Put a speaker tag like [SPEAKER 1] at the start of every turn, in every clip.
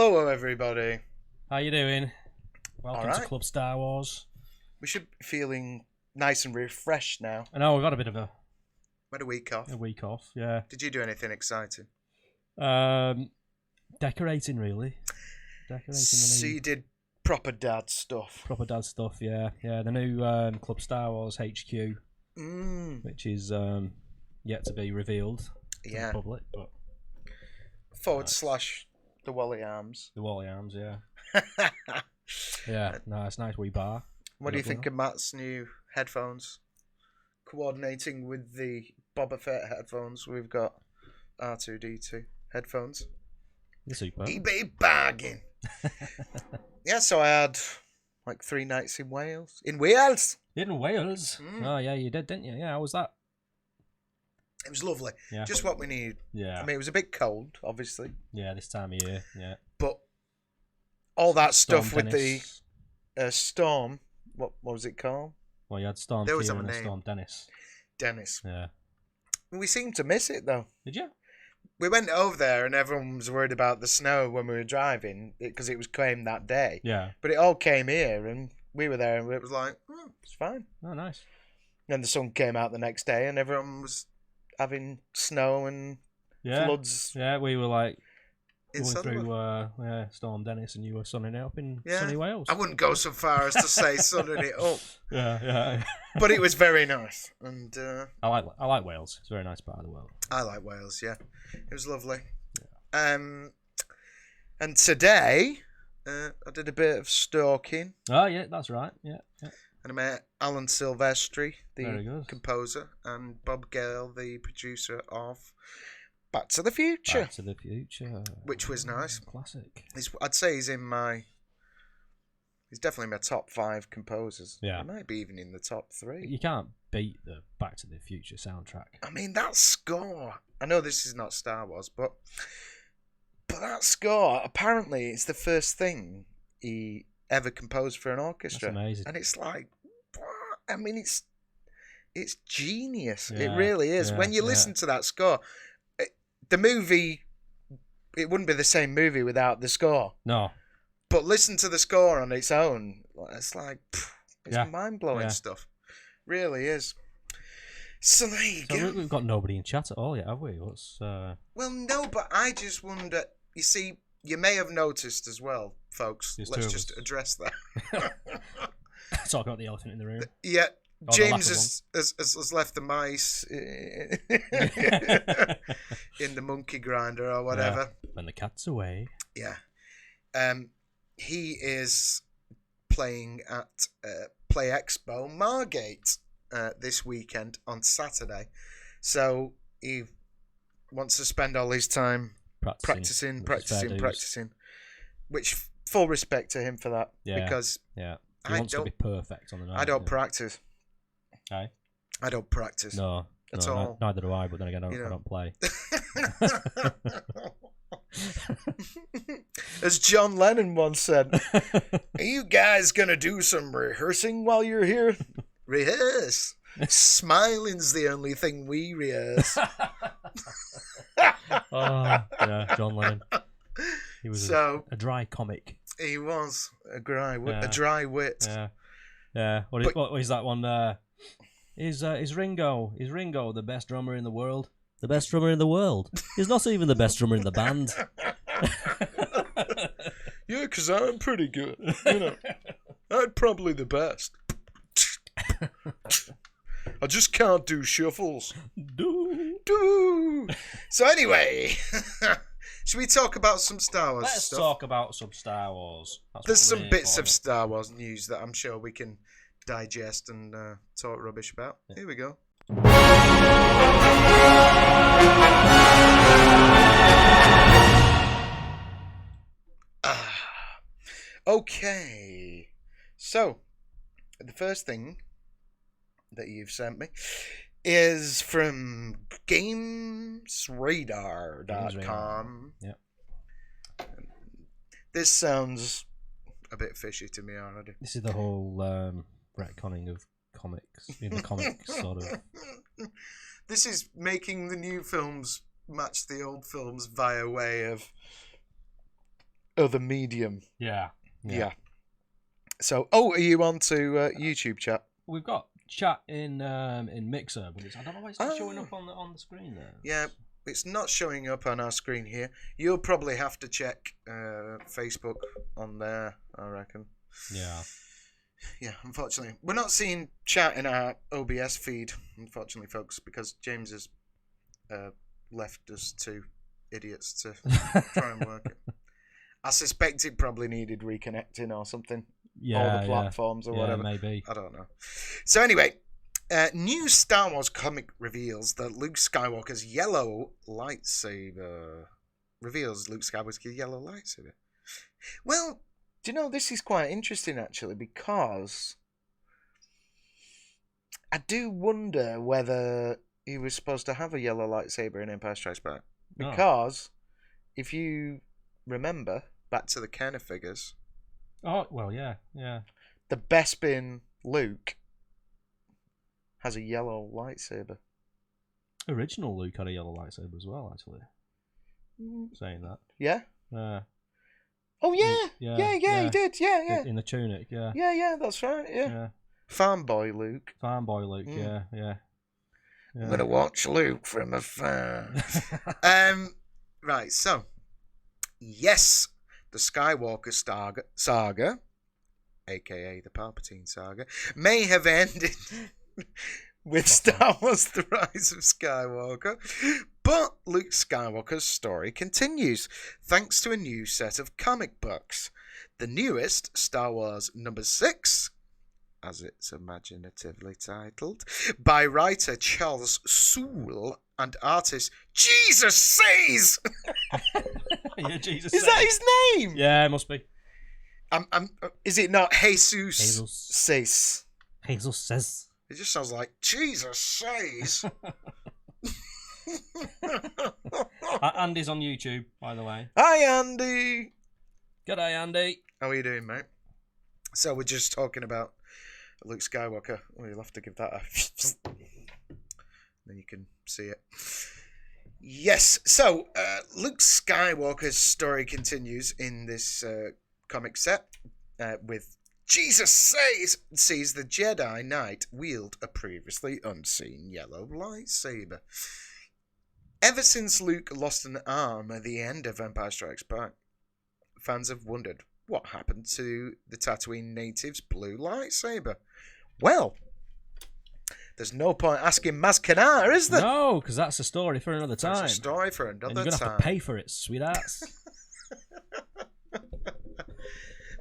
[SPEAKER 1] Hello, everybody.
[SPEAKER 2] How you doing? Welcome
[SPEAKER 1] All right.
[SPEAKER 2] to Club Star Wars.
[SPEAKER 1] We should be feeling nice and refreshed now.
[SPEAKER 2] I know we've had a bit of
[SPEAKER 1] We had a week off.
[SPEAKER 2] a week off. Yeah.
[SPEAKER 1] Did you do anything exciting?
[SPEAKER 2] Decorating really. Decorating
[SPEAKER 1] So
[SPEAKER 2] the new
[SPEAKER 1] you did proper dad stuff.
[SPEAKER 2] proper dad stuff. Yeah, yeah. The new Club Star Wars HQ, which is yet to be revealed to the
[SPEAKER 1] Yeah.
[SPEAKER 2] public, but
[SPEAKER 1] / the Wally Arms.
[SPEAKER 2] the Wally Arms. Yeah, yeah. No, it's a nice wee bar.
[SPEAKER 1] What do you think of Matt's new headphones? Coordinating with the Boba Fett headphones, we've got R2D2 headphones.
[SPEAKER 2] They're super.
[SPEAKER 1] eBay bargain. Yeah, so I had like 3 nights in Wales. In Wales!
[SPEAKER 2] In Wales.
[SPEAKER 1] Mm.
[SPEAKER 2] Oh yeah, you did, didn't you? Yeah, how was that?
[SPEAKER 1] It was lovely.
[SPEAKER 2] Yeah.
[SPEAKER 1] Just what we need.
[SPEAKER 2] Yeah.
[SPEAKER 1] I mean, it was a bit cold, obviously,
[SPEAKER 2] Yeah, this time of year. Yeah.
[SPEAKER 1] but all that
[SPEAKER 2] Storm
[SPEAKER 1] stuff with
[SPEAKER 2] Dennis.
[SPEAKER 1] the storm. What was it called?
[SPEAKER 2] Well, you had Storm
[SPEAKER 1] There was
[SPEAKER 2] Kieran
[SPEAKER 1] a
[SPEAKER 2] and
[SPEAKER 1] name.
[SPEAKER 2] Storm Dennis.
[SPEAKER 1] Dennis.
[SPEAKER 2] Yeah.
[SPEAKER 1] We seemed to miss it though.
[SPEAKER 2] Did you?
[SPEAKER 1] We went over there and everyone was worried about the snow when we were driving because it was claimed that day.
[SPEAKER 2] Yeah.
[SPEAKER 1] But it all came here and we were there and it was like, it's fine.
[SPEAKER 2] Oh, nice.
[SPEAKER 1] Then the sun came out the next day and everyone was having snow and
[SPEAKER 2] Yeah.
[SPEAKER 1] floods
[SPEAKER 2] Yeah, we were like
[SPEAKER 1] in
[SPEAKER 2] going
[SPEAKER 1] Sutherland.
[SPEAKER 2] through Storm Dennis, and you were sunning it up in
[SPEAKER 1] Yeah.
[SPEAKER 2] sunny Wales.
[SPEAKER 1] I wouldn't go so far as to say sunning it up,
[SPEAKER 2] Yeah.
[SPEAKER 1] but it was very nice. And
[SPEAKER 2] I like Wales. It's a very nice part of the world.
[SPEAKER 1] I like Wales, yeah. It was lovely. And today, I did a bit of stalking,
[SPEAKER 2] Oh yeah, that's right. Yeah.
[SPEAKER 1] and I met Alan Silvestri,
[SPEAKER 2] Very
[SPEAKER 1] the
[SPEAKER 2] good.
[SPEAKER 1] composer, and Bob Gale, the producer of Back to the Future,
[SPEAKER 2] Back to the Future,
[SPEAKER 1] which was nice.
[SPEAKER 2] Classic.
[SPEAKER 1] I'd say he's definitely my top 5 composers.
[SPEAKER 2] Yeah.
[SPEAKER 1] He might be even in the top 3.
[SPEAKER 2] You can't beat the Back to the Future soundtrack.
[SPEAKER 1] I mean, that score. I know this is not Star Wars, but that score, apparently, it's the first thing he ever composed for an orchestra.
[SPEAKER 2] That's amazing.
[SPEAKER 1] And it's like, what? I mean, it's genius. It
[SPEAKER 2] Yeah,
[SPEAKER 1] really is.
[SPEAKER 2] yeah,
[SPEAKER 1] When you
[SPEAKER 2] yeah.
[SPEAKER 1] listen to that score, the movie, it wouldn't be the same movie without the score.
[SPEAKER 2] No.
[SPEAKER 1] But listen to the score on its own. It's like, it's
[SPEAKER 2] Yeah,
[SPEAKER 1] mind-blowing
[SPEAKER 2] yeah.
[SPEAKER 1] stuff. Really is. So there you
[SPEAKER 2] So
[SPEAKER 1] go.
[SPEAKER 2] we've got nobody in chat at all yet, have we? What's
[SPEAKER 1] Well, no, but I just wonder. You see, you may have noticed as well, folks.
[SPEAKER 2] There's
[SPEAKER 1] Let's
[SPEAKER 2] two of
[SPEAKER 1] just
[SPEAKER 2] us.
[SPEAKER 1] address that.
[SPEAKER 2] talk about the elephant in the room?
[SPEAKER 1] Yeah,
[SPEAKER 2] Oh, the
[SPEAKER 1] James
[SPEAKER 2] latter
[SPEAKER 1] has left the mice in the monkey grinder or whatever.
[SPEAKER 2] When the cat's away.
[SPEAKER 1] Yeah. He is playing at Play Expo Margate this weekend on Saturday. So he wants to spend all his time practicing. Which, full respect to him for that.
[SPEAKER 2] Yeah.
[SPEAKER 1] Because
[SPEAKER 2] Yeah. He
[SPEAKER 1] I
[SPEAKER 2] wants to
[SPEAKER 1] don't-
[SPEAKER 2] be perfect on the night.
[SPEAKER 1] I don't
[SPEAKER 2] yeah.
[SPEAKER 1] practice.
[SPEAKER 2] Aye?
[SPEAKER 1] I don't practice.
[SPEAKER 2] No.
[SPEAKER 1] At
[SPEAKER 2] no,
[SPEAKER 1] all.
[SPEAKER 2] Neither do I, but then again,
[SPEAKER 1] You know.
[SPEAKER 2] I don't play.
[SPEAKER 1] As John Lennon once said, are you guys going to do some rehearsing while you're here? Rehearse. Smiling's the only thing we rehearse.
[SPEAKER 2] Oh, yeah, John Lennon. He was
[SPEAKER 1] So
[SPEAKER 2] a dry comic.
[SPEAKER 1] he was a dry wit.
[SPEAKER 2] Yeah. Yeah. What is that one? Is Ringo the best drummer in the world? The best drummer in the world. He's not even the best drummer in the band.
[SPEAKER 1] Yeah, because I'm pretty good. You know, I'm probably the best. I just can't do shuffles. Do. So anyway, should we talk about some Star Wars
[SPEAKER 2] Let's
[SPEAKER 1] stuff?
[SPEAKER 2] talk about some Star Wars. That's
[SPEAKER 1] There's
[SPEAKER 2] what we're
[SPEAKER 1] some
[SPEAKER 2] here
[SPEAKER 1] bits
[SPEAKER 2] for.
[SPEAKER 1] of Star Wars news that I'm sure we can digest and talk rubbish about.
[SPEAKER 2] Yeah.
[SPEAKER 1] Here we go. Okay. So, the first thing that you've sent me is from GamesRadar.com.
[SPEAKER 2] Yep.
[SPEAKER 1] This sounds a bit fishy to me already.
[SPEAKER 2] This is the whole retconning of comics in the comics sort of.
[SPEAKER 1] This is making the new films match the old films via way of other medium.
[SPEAKER 2] Yeah.
[SPEAKER 1] Yeah. So, are you on to YouTube chat?
[SPEAKER 2] We've got chat in Mixer, but I don't know why it's not showing up on the screen there.
[SPEAKER 1] Yeah, it's not showing up on our screen here. You'll probably have to check Facebook on there, I reckon.
[SPEAKER 2] Yeah.
[SPEAKER 1] Yeah, unfortunately. We're not seeing chat in our OBS feed, unfortunately, folks, because James has left us two idiots to try and work it. I suspect it probably needed reconnecting or something.
[SPEAKER 2] Yeah,
[SPEAKER 1] all the platforms or whatever.
[SPEAKER 2] Maybe.
[SPEAKER 1] I don't know. So anyway, new Star Wars comic reveals that Luke Skywalker's yellow lightsaber. Well, do you know, this is quite interesting actually, because I do wonder whether he was supposed to have a yellow lightsaber in Empire Strikes Back. Because if you remember back to the Kenner figures.
[SPEAKER 2] Oh, well, yeah.
[SPEAKER 1] The Bespin Luke has a yellow lightsaber.
[SPEAKER 2] Original Luke had a yellow lightsaber as well, actually. Saying that.
[SPEAKER 1] Yeah? Oh,
[SPEAKER 2] yeah,
[SPEAKER 1] he did. Yeah.
[SPEAKER 2] In the tunic, yeah.
[SPEAKER 1] Yeah, that's right, yeah. Farm boy Luke.
[SPEAKER 2] Yeah.
[SPEAKER 1] I'm going to watch Luke from afar. Right, so. Yes, the Skywalker saga, a.k.a. the Palpatine saga, may have ended with Star Wars The Rise of Skywalker, but Luke Skywalker's story continues, thanks to a new set of comic books. The newest, Star Wars number 6, as it's imaginatively titled, by writer Charles Soule and artist Jesus Says.
[SPEAKER 2] Yeah, Jesus
[SPEAKER 1] Is
[SPEAKER 2] Says.
[SPEAKER 1] that his name?
[SPEAKER 2] Yeah, it must be.
[SPEAKER 1] Is it not Jesus Says?
[SPEAKER 2] Jesus Says.
[SPEAKER 1] It just sounds like Jesus Says.
[SPEAKER 2] Andy's on YouTube, by the way.
[SPEAKER 1] Hi, Andy.
[SPEAKER 2] G'day, Andy.
[SPEAKER 1] How are you doing, mate? So we're just talking about Luke Skywalker. Well, you'll have to give that a... then you can see it. Yes, so Luke Skywalker's story continues in this comic set with Jesus sees the Jedi Knight wield a previously unseen yellow lightsaber. Ever since Luke lost an arm at the end of Empire Strikes Back, fans have wondered what happened to the Tatooine native's blue lightsaber. Well, there's no point asking Maz Kanata, is there?
[SPEAKER 2] No, because that's a story for another time.
[SPEAKER 1] That's a story for another
[SPEAKER 2] and you're going to have to pay for it, sweethearts.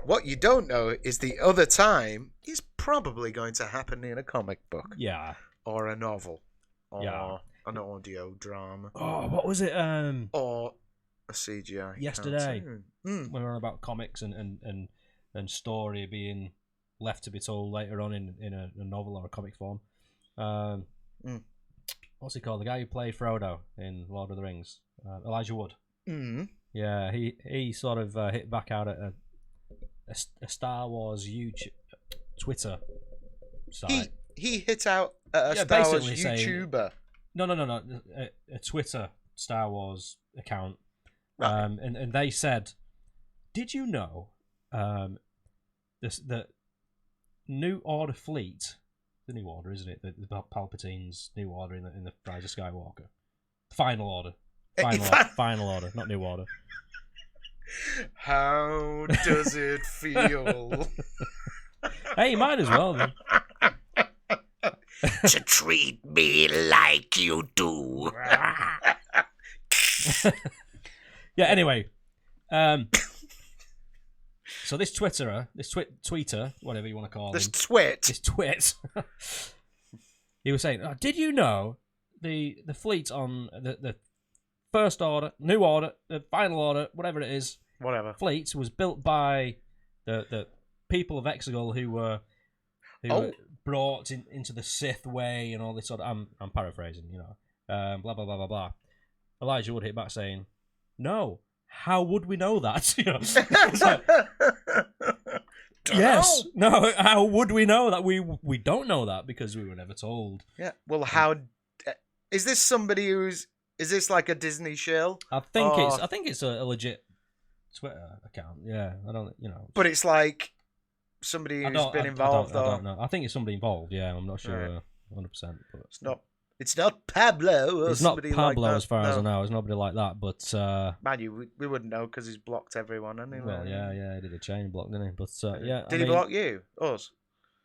[SPEAKER 1] What you don't know is the other time is probably going to happen in a comic book.
[SPEAKER 2] Yeah.
[SPEAKER 1] Or a novel. Or an audio drama.
[SPEAKER 2] Oh, what was it?
[SPEAKER 1] Or a CGI
[SPEAKER 2] yesterday. When we were on about comics and story being left to be told later on in a novel or a comic form. What's he called? The guy who played Frodo in Lord of the Rings, Elijah Wood. Yeah, he sort of hit back out at a Star Wars Twitter site.
[SPEAKER 1] He hit out at a Star Wars YouTuber.
[SPEAKER 2] No, a Twitter Star Wars account.
[SPEAKER 1] Right.
[SPEAKER 2] And they said, did you know the New Order fleet, the New Order, isn't it? The Palpatine's New Order in the Rise of Skywalker. Final Order. Final Order, not New Order.
[SPEAKER 1] How does it feel?
[SPEAKER 2] Hey, you might as well, then.
[SPEAKER 1] To treat me like you do.
[SPEAKER 2] Yeah, anyway. So this Twitterer, tweeter, whatever you want to call him. This twit. He was saying, did you know the fleet on the First Order, New Order, the Final Order, whatever it is, fleet was built by the people of Exegol who were brought into the Sith way and all this sort of... I'm paraphrasing, blah, blah, blah, blah, blah. Elijah Wood hit back saying, no, how would we know that? Yes, no, how would we know that? We don't know that because we were never told.
[SPEAKER 1] Yeah, well, how... Is this somebody who's... Is this like a Disney shill?
[SPEAKER 2] I think it's a legit Twitter account. Yeah, I don't,
[SPEAKER 1] But it's like somebody who's been involved.
[SPEAKER 2] I don't know. I think it's somebody involved. Yeah, I'm not sure 100%. But
[SPEAKER 1] it's not. It's not Pablo. Or
[SPEAKER 2] it's not Pablo,
[SPEAKER 1] like
[SPEAKER 2] as far as I know. It's nobody like that. But
[SPEAKER 1] man, we wouldn't know because he's blocked everyone anyway.
[SPEAKER 2] Well, yeah, he did a chain block, didn't he? But yeah,
[SPEAKER 1] did he block you? Us?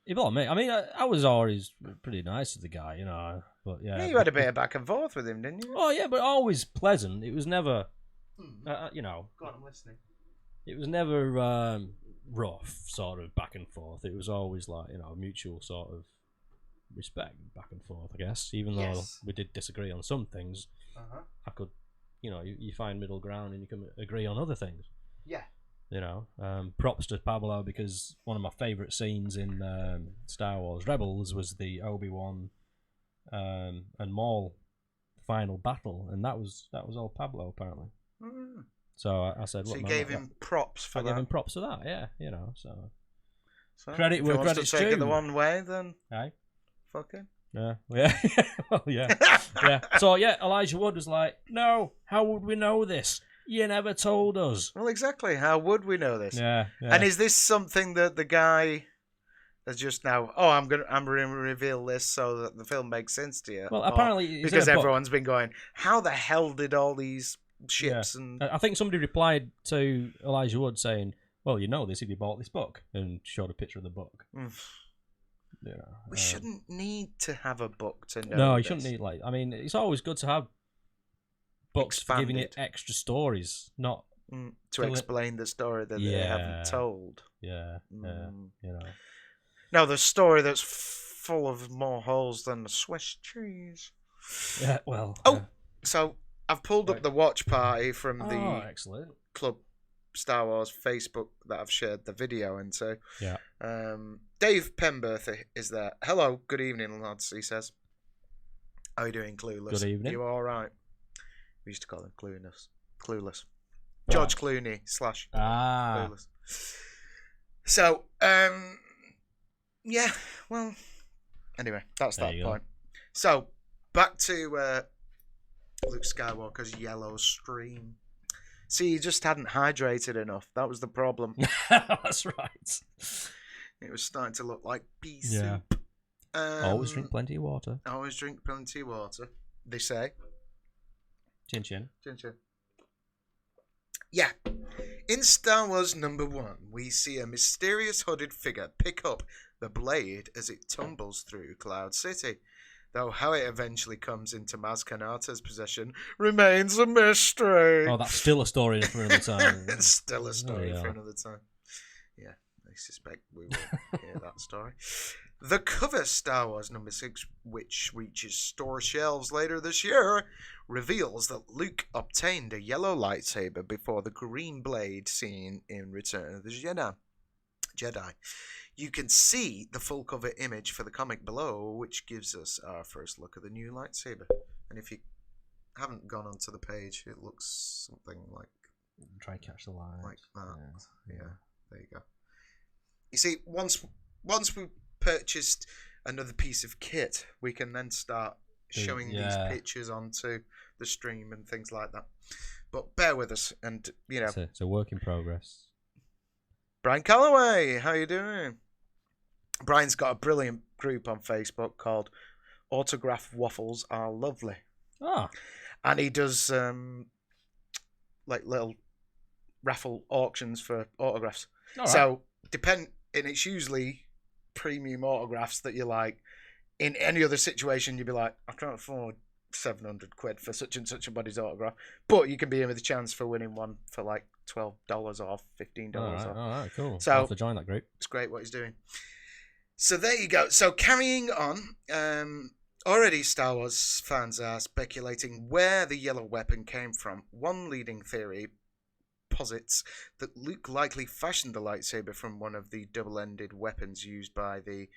[SPEAKER 2] He blocked me. I mean, I was always pretty nice to the guy, But yeah,
[SPEAKER 1] you had a bit of back and forth with him, didn't you?
[SPEAKER 2] Oh yeah, but always pleasant. It was never,
[SPEAKER 1] Go on, I'm listening.
[SPEAKER 2] It was never rough, sort of back and forth. It was always like mutual sort of respect back and forth, I guess. Even though we did disagree on some things, I could, you find middle ground and you can agree on other things.
[SPEAKER 1] Yeah.
[SPEAKER 2] Props to Pablo, because one of my favourite scenes in Star Wars Rebels was the Obi-Wan and Maul final battle, and that was all Pablo apparently. So I said,
[SPEAKER 1] so you gave him props for that. I
[SPEAKER 2] gave him props for that, yeah. So
[SPEAKER 1] credit where credit's due. If he wants to take it the one way, then
[SPEAKER 2] aye.
[SPEAKER 1] Fuck him.
[SPEAKER 2] Yeah. Well, yeah. Yeah. So yeah, Elijah Wood was like, "No, how would we know this? You never told us."
[SPEAKER 1] Well, exactly. How would we know this?
[SPEAKER 2] Yeah.
[SPEAKER 1] And is this something that the guy has just now? Oh, I'm gonna reveal this so that the film makes sense to you.
[SPEAKER 2] Well, apparently,
[SPEAKER 1] because everyone's been going, how the hell did all these ships and?
[SPEAKER 2] I think somebody replied to Elijah Wood saying, "Well, you know this if you bought this book," and showed a picture of the book.
[SPEAKER 1] We shouldn't need to have a book to know.
[SPEAKER 2] No, you shouldn't need it's always good to have books giving it extra stories, not
[SPEAKER 1] to explain the story that they haven't told.
[SPEAKER 2] Yeah.
[SPEAKER 1] No, the story that's full of more holes than the Swiss cheese.
[SPEAKER 2] Yeah, well.
[SPEAKER 1] So I've pulled up the watch party from the
[SPEAKER 2] excellent
[SPEAKER 1] Club Star Wars Facebook that I've shared the video into.
[SPEAKER 2] Yeah.
[SPEAKER 1] Dave Penberth is there. Hello, good evening, lads, he says. How are you doing, Clueless?
[SPEAKER 2] Good evening.
[SPEAKER 1] You all right? We used to call him Clueless. George Clooney / Clueless. So, yeah, well, anyway, that's that point. So, back to Luke Skywalker's yellow stream. See, he just hadn't hydrated enough. That was the problem.
[SPEAKER 2] That's right.
[SPEAKER 1] It was starting to look like pea soup.
[SPEAKER 2] Always drink plenty of water.
[SPEAKER 1] Always drink plenty of water, they say.
[SPEAKER 2] Chin chin.
[SPEAKER 1] Chin chin. Yeah. In Star Wars #1, we see a mysterious hooded figure pick up the blade as it tumbles through Cloud City. Though how it eventually comes into Maz Kanata's possession remains a mystery.
[SPEAKER 2] Oh, that's still a story for another time.
[SPEAKER 1] It's still a story for another time. Yeah, I suspect we will hear that story. The cover Star Wars #6, which reaches store shelves later this year, reveals that Luke obtained a yellow lightsaber before the green blade seen in Return of the Jedi. You can see the full cover image for the comic below, which gives us our first look at the new lightsaber. And if you haven't gone onto the page, it looks something like...
[SPEAKER 2] Try and catch the light.
[SPEAKER 1] Like that. Yeah, there you go. You see, once we purchased another piece of kit, we can then start showing these pictures onto the stream and things like that. But bear with us, and,
[SPEAKER 2] It's a work in progress.
[SPEAKER 1] Brian Calloway, how you doing? Brian's got a brilliant group on Facebook called Autograph Waffles Are Lovely.
[SPEAKER 2] Ah.
[SPEAKER 1] And he does like little raffle auctions for autographs.
[SPEAKER 2] All
[SPEAKER 1] so and it's usually premium autographs that you're like, in any other situation you'd be like, I can't afford £700 for such and such a body's autograph, but you can be in with a chance for winning one for like $12 or $15 off.
[SPEAKER 2] All right, cool.
[SPEAKER 1] So
[SPEAKER 2] I'll have to join that group.
[SPEAKER 1] It's great what he's doing. So there you go. So carrying on, already Star Wars fans are speculating where the yellow weapon came from. One leading theory posits that Luke likely fashioned the lightsaber from one of the double-ended weapons used by the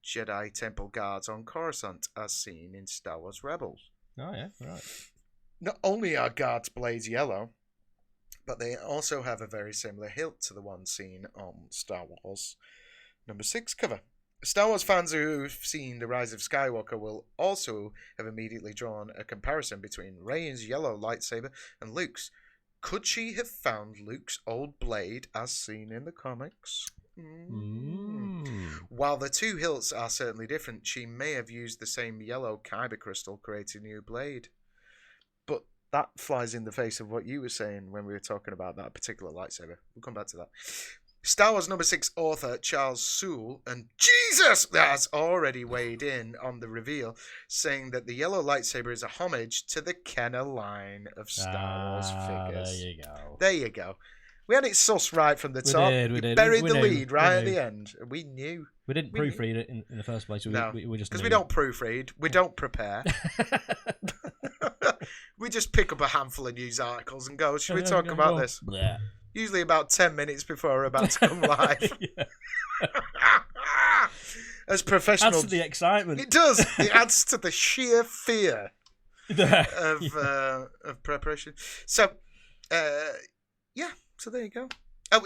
[SPEAKER 1] Jedi Temple guards on Coruscant, as seen in Star Wars Rebels.
[SPEAKER 2] Oh yeah, right.
[SPEAKER 1] Not only are guards' blades yellow, but they also have a very similar hilt to the one seen on Star Wars #6 cover. Star Wars fans who've seen The Rise of Skywalker will also have immediately drawn a comparison between Rey's yellow lightsaber and Luke's, Could she have found Luke's old blade as seen in the comics? While the two hilts are certainly different, she may have used the same yellow kyber crystal creating a new blade. But that flies in the face of what you were saying when we were talking about that particular lightsaber. We'll come back to that. Star Wars #6 author Charles Soule and Jesus has already weighed in on the reveal, saying that the yellow lightsaber is a homage to the Kenner line of Star Wars figures. There you go. We had it sussed right from the top. We buried the lead right at the end. We knew.
[SPEAKER 2] We didn't proofread it in the first place. We just
[SPEAKER 1] because we don't proofread. We don't prepare. We just pick up a handful of news articles and go, should we talk about this?
[SPEAKER 2] Bleh.
[SPEAKER 1] Usually about 10 minutes before we're about to come live. As professional.
[SPEAKER 2] Adds to the excitement.
[SPEAKER 1] It does. It adds to the sheer fear of preparation. So, so there you go. Oh,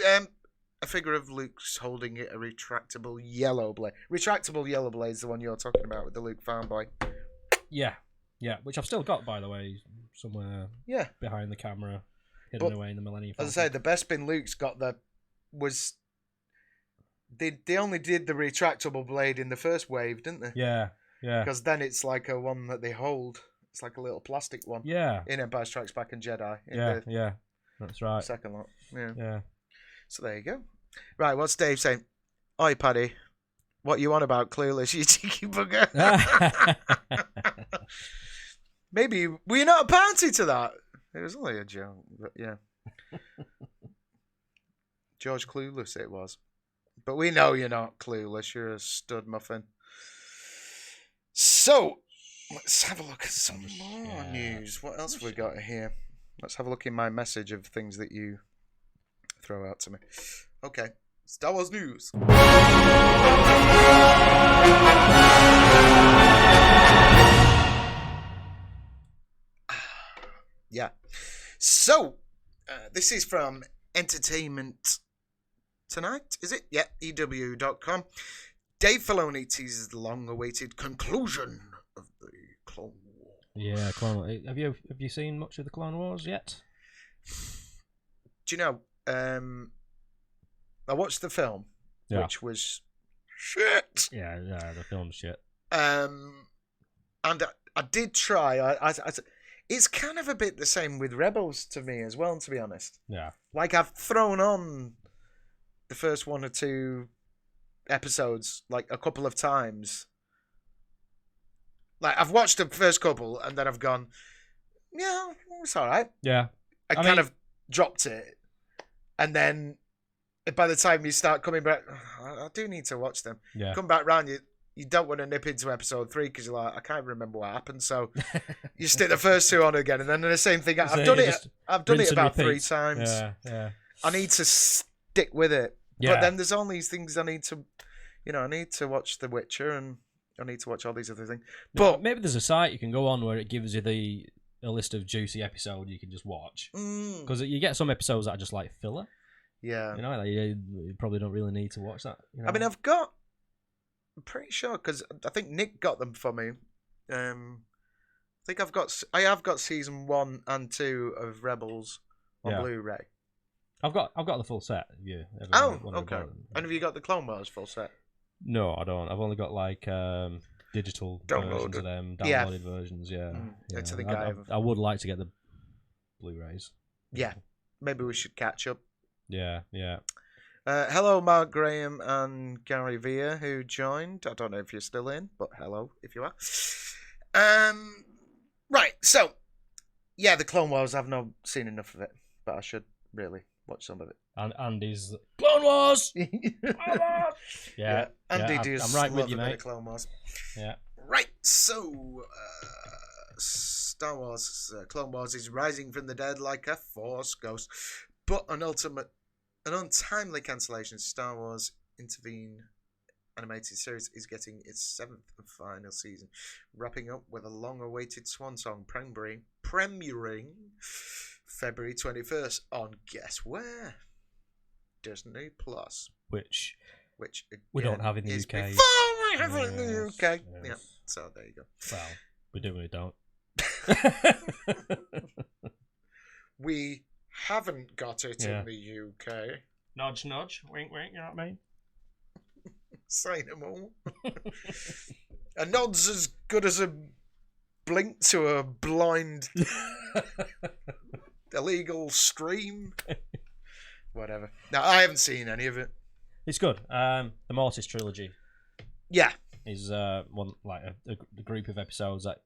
[SPEAKER 1] a figure of Luke's holding a retractable yellow blade. Retractable yellow blade is the one you're talking about with the Luke farm boy.
[SPEAKER 2] Yeah, which I've still got, by the way, somewhere behind the camera, hidden away in the Millennium Falcon.
[SPEAKER 1] As I say, the best bin Luke's got was they only did the retractable blade in the first wave, didn't they?
[SPEAKER 2] Yeah.
[SPEAKER 1] Because then it's like a one that they hold. It's like a little plastic one.
[SPEAKER 2] Yeah.
[SPEAKER 1] In Empire Strikes Back and Jedi.
[SPEAKER 2] Yeah. That's right.
[SPEAKER 1] Second lot.
[SPEAKER 2] Yeah.
[SPEAKER 1] So there you go. Right, what's Dave saying? Oi, Paddy. What you on about, clueless, you cheeky bugger? Maybe were you not a party to that? It was only a joke, but yeah. George Clueless it was. But we know you're not clueless. You're a stud muffin. So, let's have a look at some more news. What else have we got here? Let's have a look in my message of things that you throw out to me. Okay. Star Wars news. Yeah. So, this is from Entertainment Tonight, is it? Yeah, EW.com. Dave Filoni teases the long-awaited conclusion of the Clone Wars.
[SPEAKER 2] Yeah, Clone Wars. Have you seen much of the Clone Wars yet?
[SPEAKER 1] Do you know? I watched the film, which was shit.
[SPEAKER 2] Yeah, the film's shit.
[SPEAKER 1] And I did try. It's kind of a bit the same with Rebels to me as well, to be honest.
[SPEAKER 2] Yeah.
[SPEAKER 1] Like, I've thrown on the first one or two episodes, like, a couple of times. Like, I've watched the first couple, and then I've gone, yeah, it's all right.
[SPEAKER 2] Yeah.
[SPEAKER 1] I kind of dropped it. And then, by the time you start coming back, I do need to watch them.
[SPEAKER 2] Yeah.
[SPEAKER 1] Come back round, you don't want to nip into episode 3 because you're like, I can't remember what happened. So you stick the first two on again, and then the same thing. I've done it about 3 times.
[SPEAKER 2] Yeah.
[SPEAKER 1] I need to stick with it.
[SPEAKER 2] Yeah.
[SPEAKER 1] But then there's all these things I need to, I need to watch The Witcher, and I need to watch all these other things. But
[SPEAKER 2] maybe there's a site you can go on where it gives you a list of juicy episodes you can just watch. Because you get some episodes that are just like filler.
[SPEAKER 1] Yeah.
[SPEAKER 2] Like you probably don't really need to watch that.
[SPEAKER 1] I mean, I'm pretty sure, because I think Nick got them for me. I think I have got season 1 and 2 of Rebels on Blu-ray.
[SPEAKER 2] I've got the full set. Okay. And
[SPEAKER 1] have you got the Clone Wars full set?
[SPEAKER 2] No, I don't. I've only got like digital versions of them, downloaded versions. Yeah.
[SPEAKER 1] To the guy.
[SPEAKER 2] I would like to get the Blu-rays.
[SPEAKER 1] Yeah, maybe we should catch up.
[SPEAKER 2] Yeah.
[SPEAKER 1] Hello, Mark Graham and Gary Vere, who joined. I don't know if you're still in, but hello if you are. Right, so, yeah, the Clone Wars, I've not seen enough of it, but I should really watch some of it.
[SPEAKER 2] And Andy's Clone Wars! Yeah.
[SPEAKER 1] Andy
[SPEAKER 2] I'm right with you, mate.
[SPEAKER 1] Clone Wars.
[SPEAKER 2] Yeah.
[SPEAKER 1] Right, so, Star Wars, Clone Wars is rising from the dead like a Force ghost, but an untimely cancellation. Star Wars Intervene animated series is getting its 7th and final season, wrapping up with a long-awaited swan song premiering February 21st on guess where? Disney Plus. Which again,
[SPEAKER 2] we don't have in the UK.
[SPEAKER 1] Before we have it in the UK. Yes. Yeah. So there you go.
[SPEAKER 2] Well, we do really don't.
[SPEAKER 1] We haven't got it in the UK.
[SPEAKER 2] Nudge, nudge, wink, wink, you know what I mean?
[SPEAKER 1] Say no more. A nod's as good as a blink to a blind illegal stream. Whatever. No, I haven't seen any of it.
[SPEAKER 2] It's good. The Mortis trilogy.
[SPEAKER 1] Yeah.
[SPEAKER 2] Is one like a group of episodes that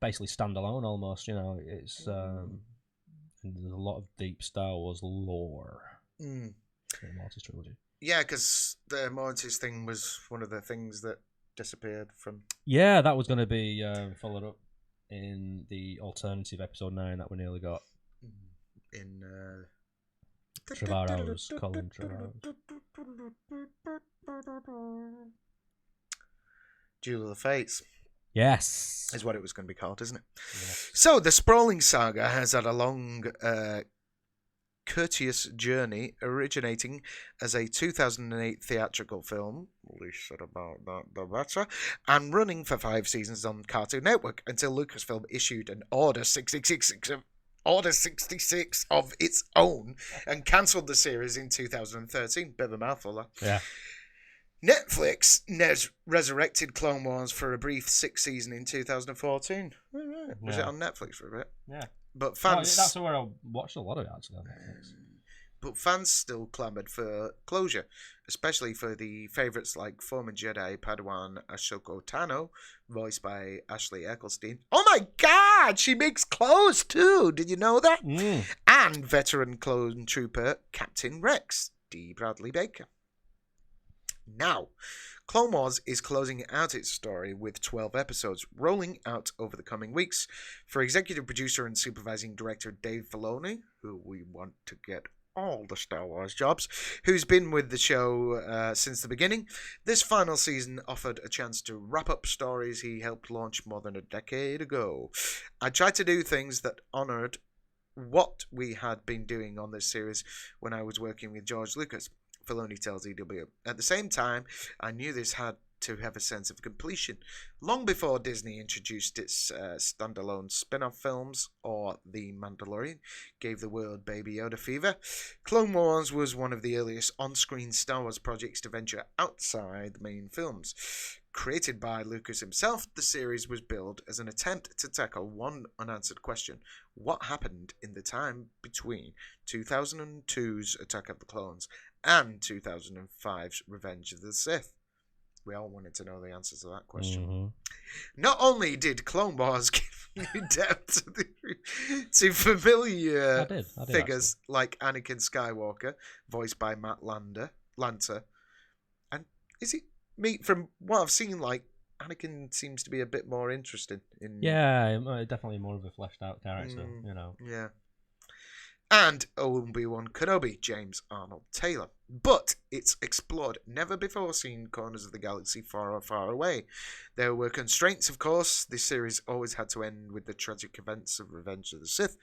[SPEAKER 2] basically stand alone almost. You know, it's there's a lot of deep Star Wars lore in the Mortis trilogy.
[SPEAKER 1] Yeah, because the Mortis thing was one of the things that disappeared from.
[SPEAKER 2] Yeah, that was going to be followed up in the alternative episode 9 that we nearly got.
[SPEAKER 1] In
[SPEAKER 2] Trevorrow's, Colin Trevorrow's.
[SPEAKER 1] Duel of the Fates.
[SPEAKER 2] Yes.
[SPEAKER 1] Is what it was going to be called, isn't it?
[SPEAKER 2] Yes.
[SPEAKER 1] So, the sprawling saga has had a long, courteous journey, originating as a 2008 theatrical film, least said about that, the better, and running for 5 seasons on Cartoon Network until Lucasfilm issued an Order 66 of its own and cancelled the series in 2013. Bit of a mouthful, though.
[SPEAKER 2] Yeah.
[SPEAKER 1] Netflix resurrected Clone Wars for a brief 6th season in 2014. Was it on Netflix for a bit?
[SPEAKER 2] Yeah.
[SPEAKER 1] But fans...
[SPEAKER 2] that's where I watched a lot of it, actually, on Netflix.
[SPEAKER 1] But fans still clamoured for closure, especially for the favourites like former Jedi Padawan Ahsoka Tano, voiced by Ashley Eccleston. Oh my God, she makes clothes too! Did you know that? And veteran clone trooper Captain Rex, D. Bradley Baker. Now, Clone Wars is closing out its story with 12 episodes rolling out over the coming weeks. For executive producer and supervising director Dave Filoni, who we want to get all the Star Wars jobs, who's been with the show since the beginning, this final season offered a chance to wrap up stories he helped launch more than a decade ago. I tried to do things that honoured what we had been doing on this series when I was working with George Lucas, Filoni tells EW. At the same time, I knew this had to have a sense of completion. Long before Disney introduced its standalone spin-off films, or The Mandalorian gave the world Baby Yoda fever, Clone Wars was one of the earliest on-screen Star Wars projects to venture outside the main films. Created by Lucas himself, the series was billed as an attempt to tackle one unanswered question: what happened in the time between 2002's Attack of the Clones and 2005's Revenge of the Sith? We all wanted to know the answer to that question. Not only did Clone Wars give new depth to familiar figures like Anakin Skywalker, voiced by Matt Lanter, and is it me from what I've seen? Like Anakin seems to be a bit more interesting in.
[SPEAKER 2] Yeah, definitely more of a fleshed out character. You know.
[SPEAKER 1] Yeah. And Obi-Wan Kenobi, James Arnold Taylor. But it's explored never-before-seen corners of the galaxy far, far away. There were constraints, of course. This series always had to end with the tragic events of Revenge of the Sith.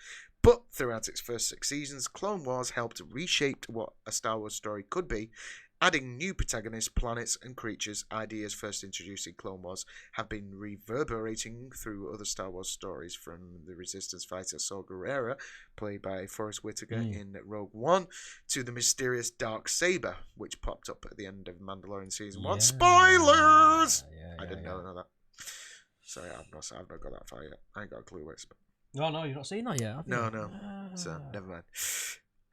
[SPEAKER 1] But throughout its first 6 seasons, Clone Wars helped reshape what a Star Wars story could be, adding new protagonists, planets, and creatures. Ideas first introduced in Clone Wars have been reverberating through other Star Wars stories, from the Resistance fighter Saw Gerrera, played by Forrest Whitaker in Rogue One, to the mysterious Dark Saber, which popped up at the end of Mandalorian Season 1. Spoilers! I didn't know that. Sorry, I've not got that far yet. I ain't got a clue where it's...
[SPEAKER 2] No, you've not seen that yet, have you?
[SPEAKER 1] No. So, never mind.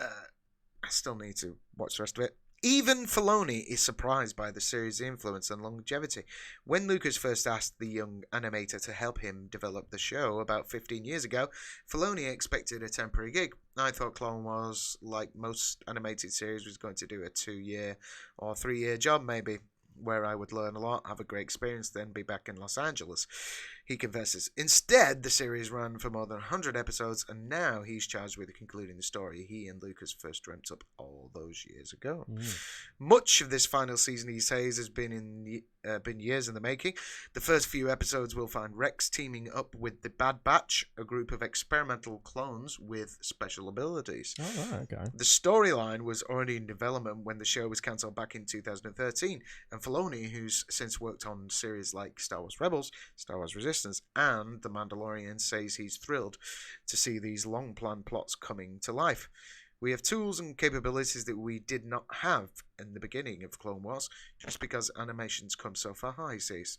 [SPEAKER 1] I still need to watch the rest of it. Even Filoni is surprised by the series' influence and longevity. When Lucas first asked the young animator to help him develop the show about 15 years ago, Filoni expected a temporary gig. I thought Clone Wars, like most animated series, was going to do a 2-year or 3-year job maybe, where I would learn a lot, have a great experience, then be back in Los Angeles. He confesses. Instead, the series ran for more than 100 episodes, and now he's charged with concluding the story he and Lucas first dreamt up all those years ago. Much of this final season, he says, has been years in the making. The first few episodes will find Rex teaming up with the Bad Batch, a group of experimental clones with special abilities.
[SPEAKER 2] Oh, right, okay.
[SPEAKER 1] The storyline was already in development when the show was cancelled back in 2013, and Filoni, who's since worked on series like Star Wars Rebels, Star Wars Resistance, listeners, and The Mandalorian says he's thrilled to see these long-planned plots coming to life. We have tools and capabilities that we did not have in the beginning of Clone Wars, just because animation's come so far, he says.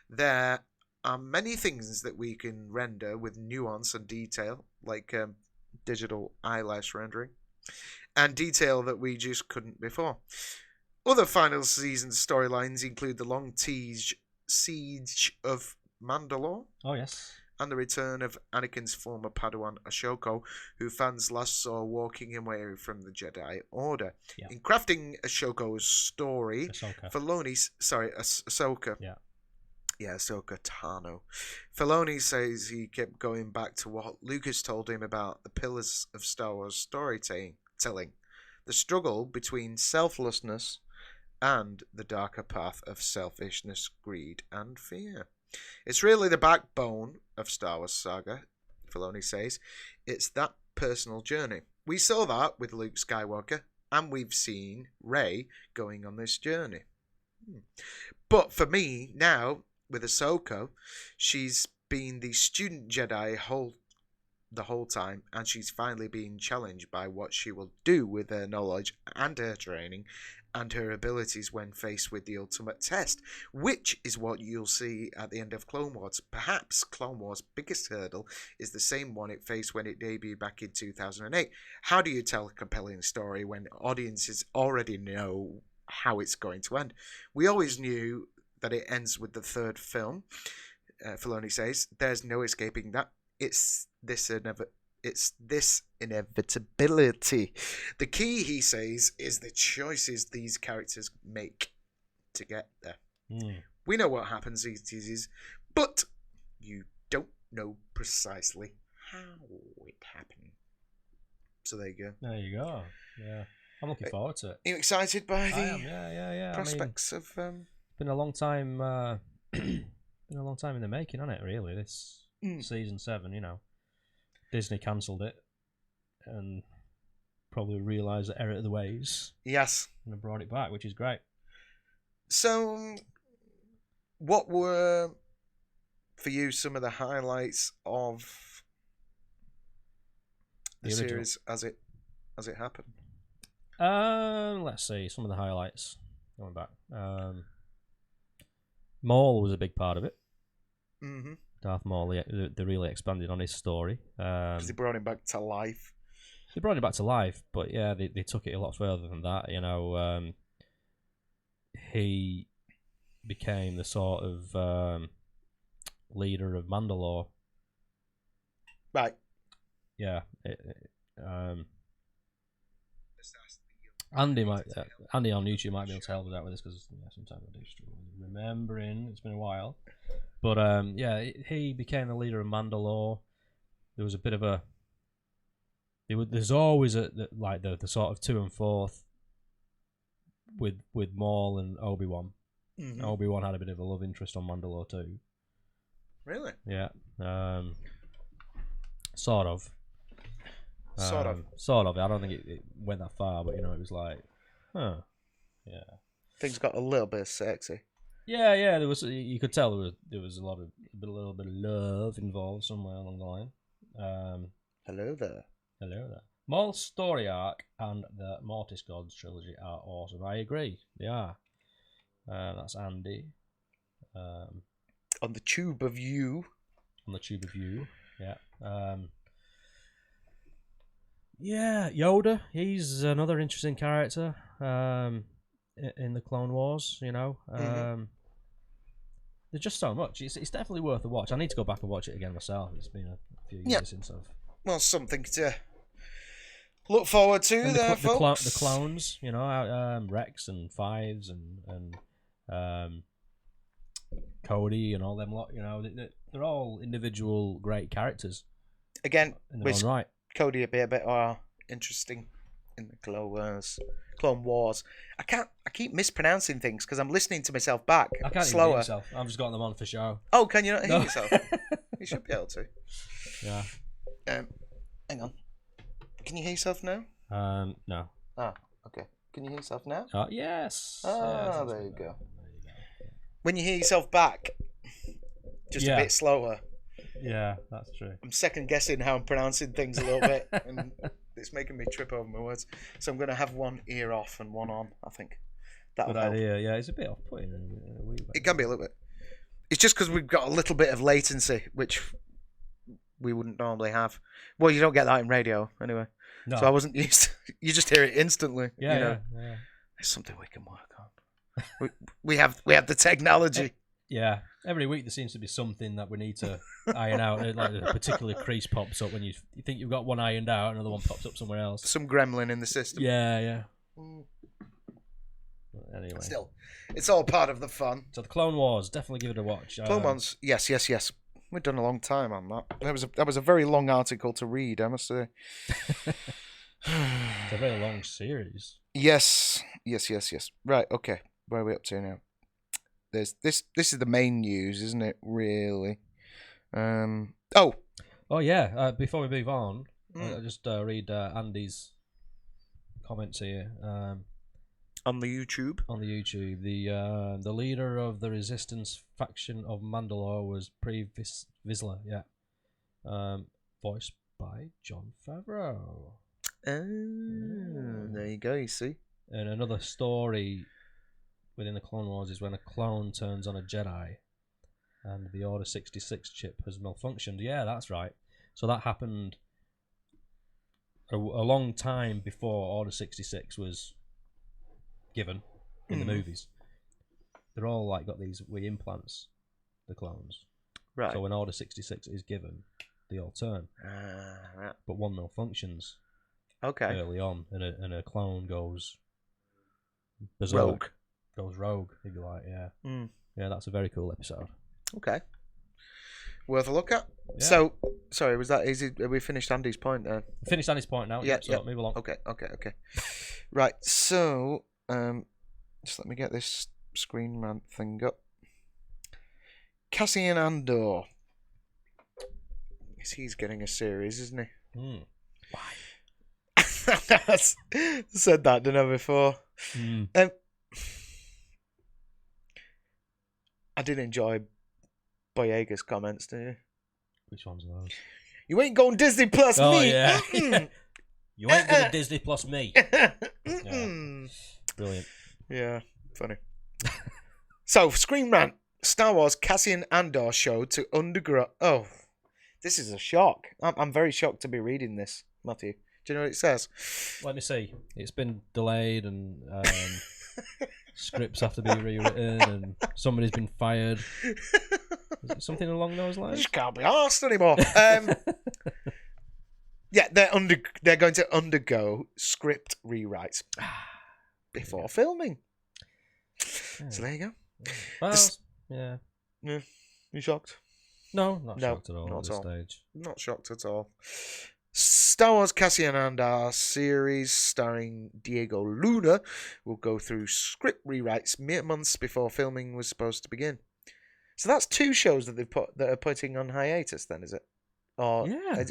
[SPEAKER 1] There are many things that we can render with nuance and detail, like digital eyelash rendering, and detail that we just couldn't before. Other final season storylines include the long siege of Mandalore.
[SPEAKER 2] Oh, yes.
[SPEAKER 1] And the return of Anakin's former Padawan Ahsoka, who fans last saw walking away from the Jedi Order.
[SPEAKER 2] Yeah.
[SPEAKER 1] In crafting Ahsoka's story, Ahsoka.
[SPEAKER 2] Yeah.
[SPEAKER 1] Yeah, Ahsoka Tano. Filoni says he kept going back to what Lucas told him about the pillars of Star Wars storytelling. The struggle between selflessness and the darker path of selfishness, greed, and fear. It's really the backbone of Star Wars saga, Filoni says. It's that personal journey. We saw that with Luke Skywalker, and we've seen Rey going on this journey. But for me, now, with Ahsoka, she's been the student Jedi the whole time, and she's finally being challenged by what she will do with her knowledge and her training and her abilities when faced with the ultimate test, which is what you'll see at the end of Clone Wars. Perhaps Clone Wars' biggest hurdle is the same one it faced when it debuted back in 2008. How do you tell a compelling story when audiences already know how it's going to end? We always knew that it ends with the third film, Filoni says. There's no escaping that. It's this inevitability. The key, he says, is the choices these characters make to get there. We know what happens, he teases, but you don't know precisely how it happened. So there you go.
[SPEAKER 2] There you go. Yeah, I'm looking forward to it.
[SPEAKER 1] Are you excited by the
[SPEAKER 2] yeah.
[SPEAKER 1] prospects of?
[SPEAKER 2] It's been a long time. Been a long time in the making, hasn't it? Really, this season 7. You know, Disney cancelled it and probably realised the error of the ways.
[SPEAKER 1] Yes,
[SPEAKER 2] and brought it back, which is great.
[SPEAKER 1] So, what were for you some of the highlights of the series as it happened?
[SPEAKER 2] Let's see some of the highlights. Going back, Maul was a big part of it.
[SPEAKER 1] Mm-hmm.
[SPEAKER 2] Darth Maul, they really expanded on his story.
[SPEAKER 1] Because they brought him back to life.
[SPEAKER 2] They brought him back to life, but yeah, they took it a lot further than that. You know, he became the sort of leader of Mandalore.
[SPEAKER 1] Right.
[SPEAKER 2] Yeah. Andy on YouTube might be able to help us out with this because sometimes I do struggle with remembering. It's been a while, but he became the leader of Mandalore. There was a bit of a. There's always the sort of 2 and 4th with Maul and Obi-Wan. Mm-hmm. Obi-Wan had a bit of a love interest on Mandalore too.
[SPEAKER 1] Really?
[SPEAKER 2] Yeah. Sort of.
[SPEAKER 1] Sort of.
[SPEAKER 2] I don't think it went that far, but it was like, yeah.
[SPEAKER 1] Things got a little bit sexy.
[SPEAKER 2] Yeah. There was. You could tell there was a little bit of love involved somewhere along the line.
[SPEAKER 1] Hello there.
[SPEAKER 2] Maul's story arc and the Mortis Gods trilogy are awesome. I agree. They are. That's Andy.
[SPEAKER 1] On the Tube of You. Yeah.
[SPEAKER 2] Yeah, Yoda. He's another interesting character in the Clone Wars. There's just so much. It's definitely worth a watch. I need to go back and watch it again myself. It's been a few years since I've.
[SPEAKER 1] Well, something to look forward to there, folks.
[SPEAKER 2] The clones, Rex and Fives and Cody and all them lot. They're all individual great characters.
[SPEAKER 1] Again,
[SPEAKER 2] in their own right.
[SPEAKER 1] Cody a bit more interesting in the Clone Wars. I keep mispronouncing things because I'm listening to myself back.
[SPEAKER 2] I can't
[SPEAKER 1] slower.
[SPEAKER 2] Even hear myself. I've just got them on for show.
[SPEAKER 1] Oh, can you not hear yourself? You should be able to.
[SPEAKER 2] Yeah.
[SPEAKER 1] Hang on. Can you hear yourself now?
[SPEAKER 2] No.
[SPEAKER 1] Okay. Can you hear yourself now?
[SPEAKER 2] Yes.
[SPEAKER 1] There you go. When you hear yourself back, just a bit slower.
[SPEAKER 2] Yeah, that's true.
[SPEAKER 1] I'm second guessing how I'm pronouncing things a little bit, and it's making me trip over my words. So I'm going to have one ear off and one on, I think. That'll
[SPEAKER 2] Good
[SPEAKER 1] help.
[SPEAKER 2] idea. Yeah, it's a bit off-putting.
[SPEAKER 1] It can be a little bit. It's just because we've got a little bit of latency, which we wouldn't normally have. Well, you don't get that in radio, anyway. No. So I wasn't used to... You just hear it instantly.
[SPEAKER 2] Yeah,
[SPEAKER 1] you know?
[SPEAKER 2] Yeah.
[SPEAKER 1] It's something we can work on. we have the technology.
[SPEAKER 2] Yeah. Every week there seems to be something that we need to iron out. Like a particular crease pops up when you think you've got one ironed out, another one pops up somewhere else.
[SPEAKER 1] Some gremlin in the system.
[SPEAKER 2] Yeah. Anyway.
[SPEAKER 1] Still, it's all part of the fun.
[SPEAKER 2] So the Clone Wars, definitely give it a watch.
[SPEAKER 1] Clone Wars, yes. We've done a long time on that. That was a very long article to read, I must say.
[SPEAKER 2] It's a very long series.
[SPEAKER 1] Yes. Right, okay. Where are we up to now? This is the main news, isn't it? Really. Oh
[SPEAKER 2] yeah. Before we move on, I'll just read Andy's comments here.
[SPEAKER 1] On the YouTube.
[SPEAKER 2] The leader of the Resistance faction of Mandalore was Pre Vizsla. Yeah. Voiced by Jon Favreau.
[SPEAKER 1] There you go. You see.
[SPEAKER 2] And another story within the Clone Wars is when a clone turns on a Jedi and the Order 66 chip has malfunctioned. Yeah, that's right. So that happened a long time before Order 66 was given in the movies. They're all like got these wee implants, the clones.
[SPEAKER 1] Right.
[SPEAKER 2] So when Order 66 is given, they all turn.
[SPEAKER 1] Right.
[SPEAKER 2] But one malfunctions
[SPEAKER 1] early
[SPEAKER 2] on and a clone goes
[SPEAKER 1] rogue.
[SPEAKER 2] Goes rogue, if you like, yeah. Yeah, that's a very cool episode.
[SPEAKER 1] Okay. Worth a look at. Yeah. So, sorry, was that easy? We finished Andy's point there.
[SPEAKER 2] We finished Andy's point now.
[SPEAKER 1] Yeah,
[SPEAKER 2] so move along.
[SPEAKER 1] Okay. Right, so, just let me get this screen rant thing up. Cassian Andor. He's getting a series, isn't he?
[SPEAKER 2] Why?
[SPEAKER 1] Said that, didn't I, before? I did enjoy Boyega's comments, didn't you?
[SPEAKER 2] Which ones are those?
[SPEAKER 1] You ain't going Disney Plus me.
[SPEAKER 2] Yeah. You ain't going Disney Plus me. Yeah. Brilliant.
[SPEAKER 1] Yeah, funny. So, Screen Rant. Star Wars Cassian Andor show to underground. Oh, this is a shock. I'm very shocked to be reading this, Matthew. Do you know what it says?
[SPEAKER 2] Let me see. It's been delayed and scripts have to be rewritten and somebody's been fired. Is it something along those lines?
[SPEAKER 1] I just can't be arsed anymore. Yeah, they're going to undergo script rewrites before filming. Yeah. So there you go.
[SPEAKER 2] Well, yeah.
[SPEAKER 1] You shocked?
[SPEAKER 2] No, not shocked at all at this stage.
[SPEAKER 1] Not shocked at all. Star Wars Cassian Andor series starring Diego Luna will go through script rewrites mere months before filming was supposed to begin. So that's two shows that that are putting on hiatus. Then is it? Or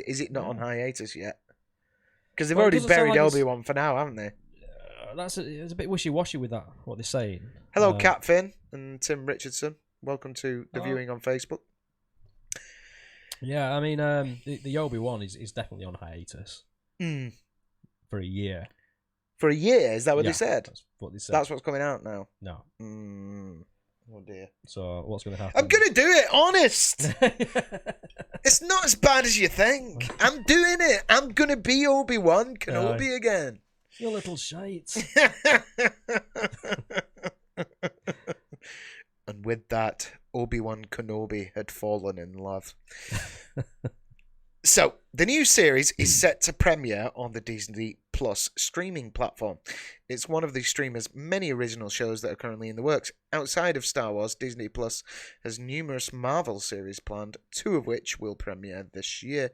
[SPEAKER 1] is it not on hiatus yet? Because they've already buried Obi-Wan for now, haven't they?
[SPEAKER 2] It's a bit wishy-washy with that. What they're saying.
[SPEAKER 1] Hello, Cat Finn and Tim Richardson. Welcome to the viewing on Facebook.
[SPEAKER 2] Yeah, I mean, the Obi-Wan is definitely on hiatus for a year.
[SPEAKER 1] For a year? Is that what they said?
[SPEAKER 2] That's what they said.
[SPEAKER 1] That's what's coming out now?
[SPEAKER 2] No.
[SPEAKER 1] Oh, dear.
[SPEAKER 2] So, what's going to happen?
[SPEAKER 1] I'm going to do it, honest! It's not as bad as you think. I'm doing it. I'm going to be Obi-Wan Kenobi again.
[SPEAKER 2] You little shite.
[SPEAKER 1] And with that, Obi-Wan Kenobi had fallen in love. So, the new series is set to premiere on the Disney Plus streaming platform. It's one of the streamer's many original shows that are currently in the works. Outside of Star Wars, Disney Plus has numerous Marvel series planned, two of which will premiere this year.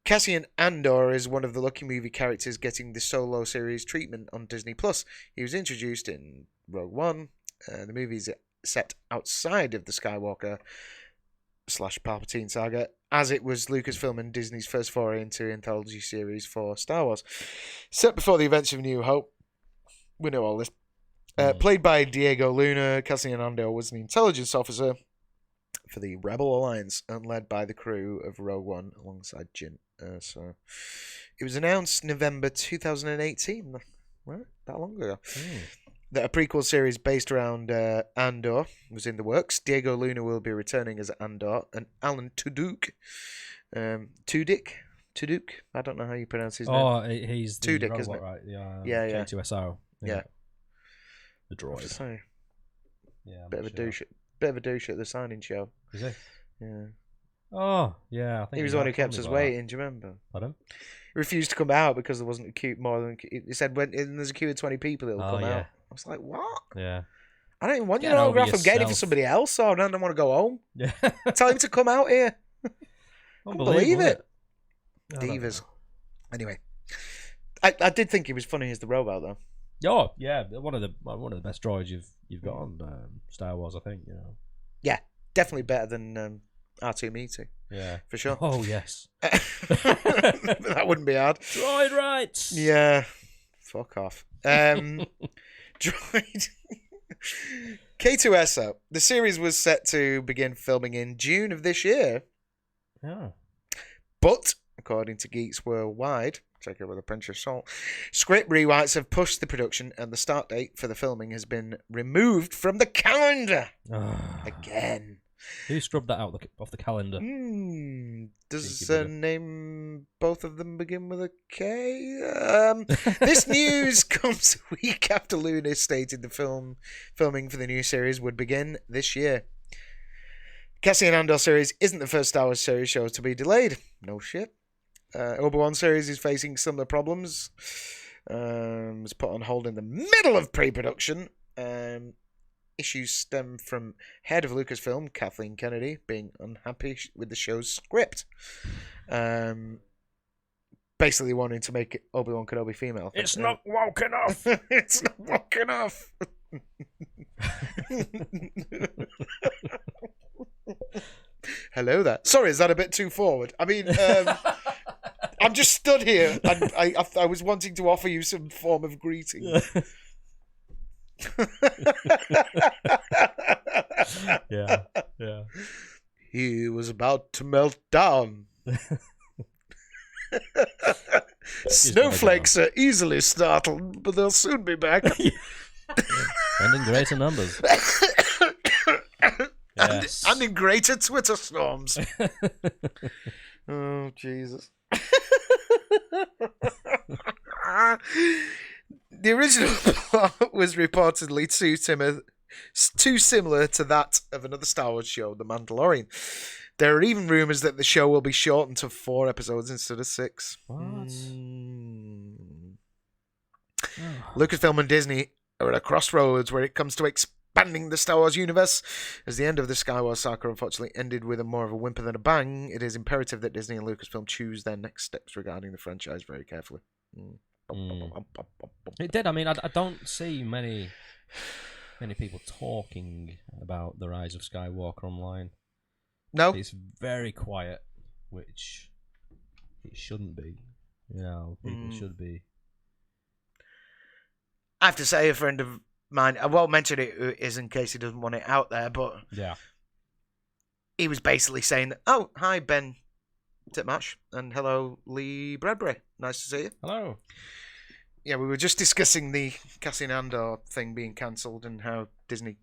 [SPEAKER 1] Cassian Andor is one of the lucky movie characters getting the solo series treatment on Disney Plus. He was introduced in Rogue One. The movie is set outside of the Skywalker / Palpatine saga, as it was Lucasfilm and Disney's first foray into anthology series for Star Wars. Set before the events of New Hope. We know all this. Played by Diego Luna, Cassian Andor was an intelligence officer for the Rebel Alliance and led by the crew of Rogue One alongside Jyn. So it was announced November 2018, right? That long ago. That a prequel series based around Andor was in the works. Diego Luna will be returning as Andor, and Alan Tudyk, I don't know how you pronounce his name.
[SPEAKER 2] Oh, he's the
[SPEAKER 1] Tudyk,
[SPEAKER 2] robot,
[SPEAKER 1] isn't it?
[SPEAKER 2] right? The K2SO.
[SPEAKER 1] Yeah.
[SPEAKER 2] The droid.
[SPEAKER 1] Sorry.
[SPEAKER 2] Yeah,
[SPEAKER 1] bit of a douche at the signing show.
[SPEAKER 2] Is he?
[SPEAKER 1] Yeah.
[SPEAKER 2] Oh, yeah. I think
[SPEAKER 1] he was the one who kept us waiting. Do you remember?
[SPEAKER 2] Pardon?
[SPEAKER 1] He refused to come out because there wasn't a queue more than. He said when there's a queue of 20 people, it'll come out. I was like, what?
[SPEAKER 2] Yeah.
[SPEAKER 1] I don't even want your autograph. I'm getting it for somebody else, so I don't want to go home.
[SPEAKER 2] Yeah.
[SPEAKER 1] Tell him to come out here. Can't believe it.
[SPEAKER 2] Divas.
[SPEAKER 1] Anyway, I did think he was funny as the robot though.
[SPEAKER 2] Oh yeah, one of the best droids you've got on Star Wars, I think.
[SPEAKER 1] Yeah, definitely better than R2-D2.
[SPEAKER 2] Yeah,
[SPEAKER 1] for sure.
[SPEAKER 2] Oh yes,
[SPEAKER 1] that wouldn't be hard.
[SPEAKER 2] Droid rights.
[SPEAKER 1] Yeah, fuck off. Droid. K2SO. The series was set to begin filming in June of this year.
[SPEAKER 2] Yeah,
[SPEAKER 1] but according to Geeks Worldwide, check it with a pinch of salt, script rewrites have pushed the production and the start date for the filming has been removed from the calendar. Again.
[SPEAKER 2] Who scrubbed that out off the calendar?
[SPEAKER 1] Does name both of them begin with a K? This news comes a week after Luna stated the filming for the new series would begin this year. Cassian Andor series isn't the first Star Wars series show to be delayed. No shit. Obi-Wan series is facing similar problems. Was put on hold in the middle of pre-production. Issues stem from head of Lucasfilm, Kathleen Kennedy, being unhappy with the show's script. Basically wanting to make Obi-Wan Kenobi female.
[SPEAKER 2] It's not woke enough.
[SPEAKER 1] It's not woke enough. Hello there. Sorry, is that a bit too forward? I mean, I'm just stood here and I was wanting to offer you some form of greeting.
[SPEAKER 2] Yeah.
[SPEAKER 1] He was about to melt down. Snowflakes are easily startled, but they'll soon be back.
[SPEAKER 2] And in greater numbers. Yes.
[SPEAKER 1] And in greater Twitter storms. Oh, Jesus. The original plot was reportedly too similar to that of another Star Wars show, The Mandalorian. There are even rumours that the show will be shortened to 4 episodes instead of 6.
[SPEAKER 2] What?
[SPEAKER 1] Lucasfilm and Disney are at a crossroads where it comes to expanding the Star Wars universe. As the end of the Skywalker saga unfortunately ended with more of a whimper than a bang, it is imperative that Disney and Lucasfilm choose their next steps regarding the franchise very carefully.
[SPEAKER 2] It did. I mean, I don't see many people talking about the rise of Skywalker online.
[SPEAKER 1] No,
[SPEAKER 2] it's very quiet, which it shouldn't be. People should be.
[SPEAKER 1] I have to say, a friend of mine, I won't mention it is in case he doesn't want it out there, but
[SPEAKER 2] yeah,
[SPEAKER 1] he was basically saying, "Oh, hi Ben Titmash, and hello Lee Bradbury. Nice to see you."
[SPEAKER 2] Hello.
[SPEAKER 1] Yeah, we were just discussing the Cassian Andor thing being cancelled and how Disney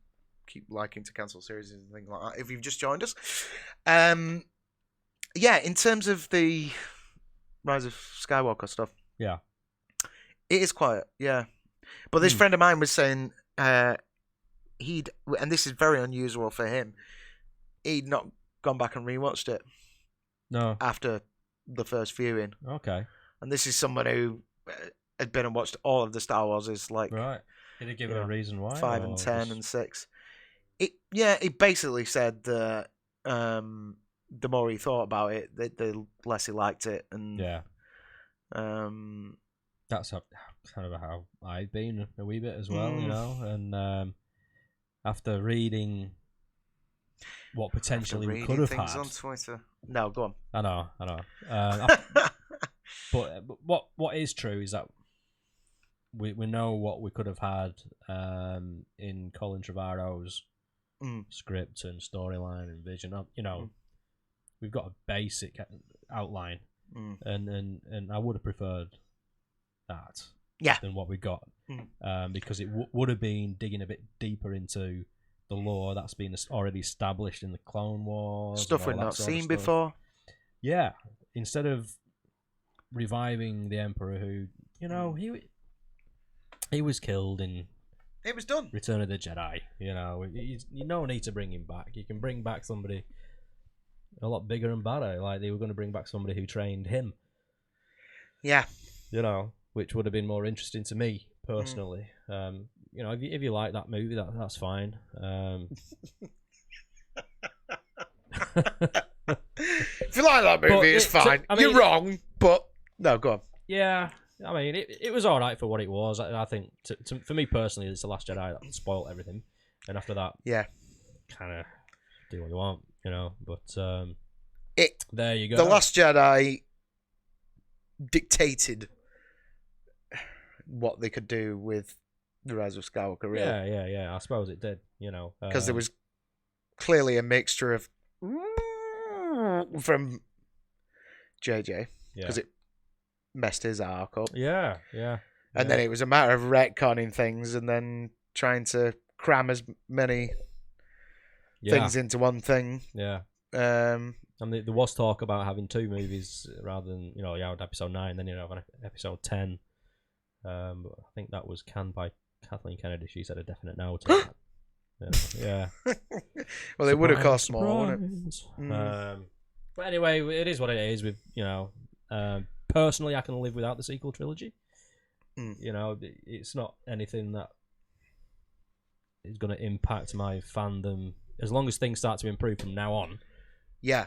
[SPEAKER 1] keep liking to cancel series and things like that. If you've just joined us, yeah, in terms of the Rise of Skywalker stuff,
[SPEAKER 2] yeah,
[SPEAKER 1] it is quiet. Yeah, but this friend of mine was saying and this is very unusual for him, he'd not gone back and rewatched it.
[SPEAKER 2] No,
[SPEAKER 1] after the first viewing.
[SPEAKER 2] Okay,
[SPEAKER 1] and this is someone who had been and watched all of the Star Wars. Is like
[SPEAKER 2] right. Did he give it a reason why?
[SPEAKER 1] 5 and 10 and 6. He basically said that the more he thought about it, the less he liked it, and
[SPEAKER 2] that's kind of how I've been a wee bit as well, And after reading what potentially we could have had
[SPEAKER 1] on Twitter. No, go on.
[SPEAKER 2] I know. But what is true is that we know what we could have had in Colin Trevorrow's script and storyline and vision. You know, we've got a basic outline, and I would have preferred that than what we got, because it would have been digging a bit deeper into the lore that's been already established in the Clone Wars,
[SPEAKER 1] stuff we've not seen before.
[SPEAKER 2] Yeah, instead of reviving the Emperor, who, you know, he was killed in.
[SPEAKER 1] It was done.
[SPEAKER 2] Return of the Jedi. You know, you don't need to bring him back. You can bring back somebody a lot bigger and better. Like they were going to bring back somebody who trained him.
[SPEAKER 1] Yeah.
[SPEAKER 2] You know, which would have been more interesting to me personally. You know, if you like that movie, that's fine.
[SPEAKER 1] If you like that movie, it's fine. You're wrong, but no, go on.
[SPEAKER 2] Yeah. I mean, it was all right for what it was. I think, for me personally, it's The Last Jedi that spoiled everything. And after that, kind of do what you want, you know. But there you go.
[SPEAKER 1] The Last Jedi dictated what they could do with The Rise of Skywalker, really.
[SPEAKER 2] Yeah. I suppose it did, you know.
[SPEAKER 1] Because there was clearly a mixture of from JJ, because it messed his arc up.
[SPEAKER 2] Yeah.
[SPEAKER 1] And then it was a matter of retconning things and then trying to cram as many things into one thing.
[SPEAKER 2] Yeah. And there was talk about having 2 movies rather than, you know, you had episode 9, then you have an episode 10. But I think that was canned by Kathleen Kennedy. She said a definite no to that. Yeah.
[SPEAKER 1] Well, it would have cost more, wouldn't it?
[SPEAKER 2] But anyway, it is what it is. With, you know, personally, I can live without the sequel trilogy. You know, it's not anything that is going to impact my fandom as long as things start to improve from now on.
[SPEAKER 1] Yeah.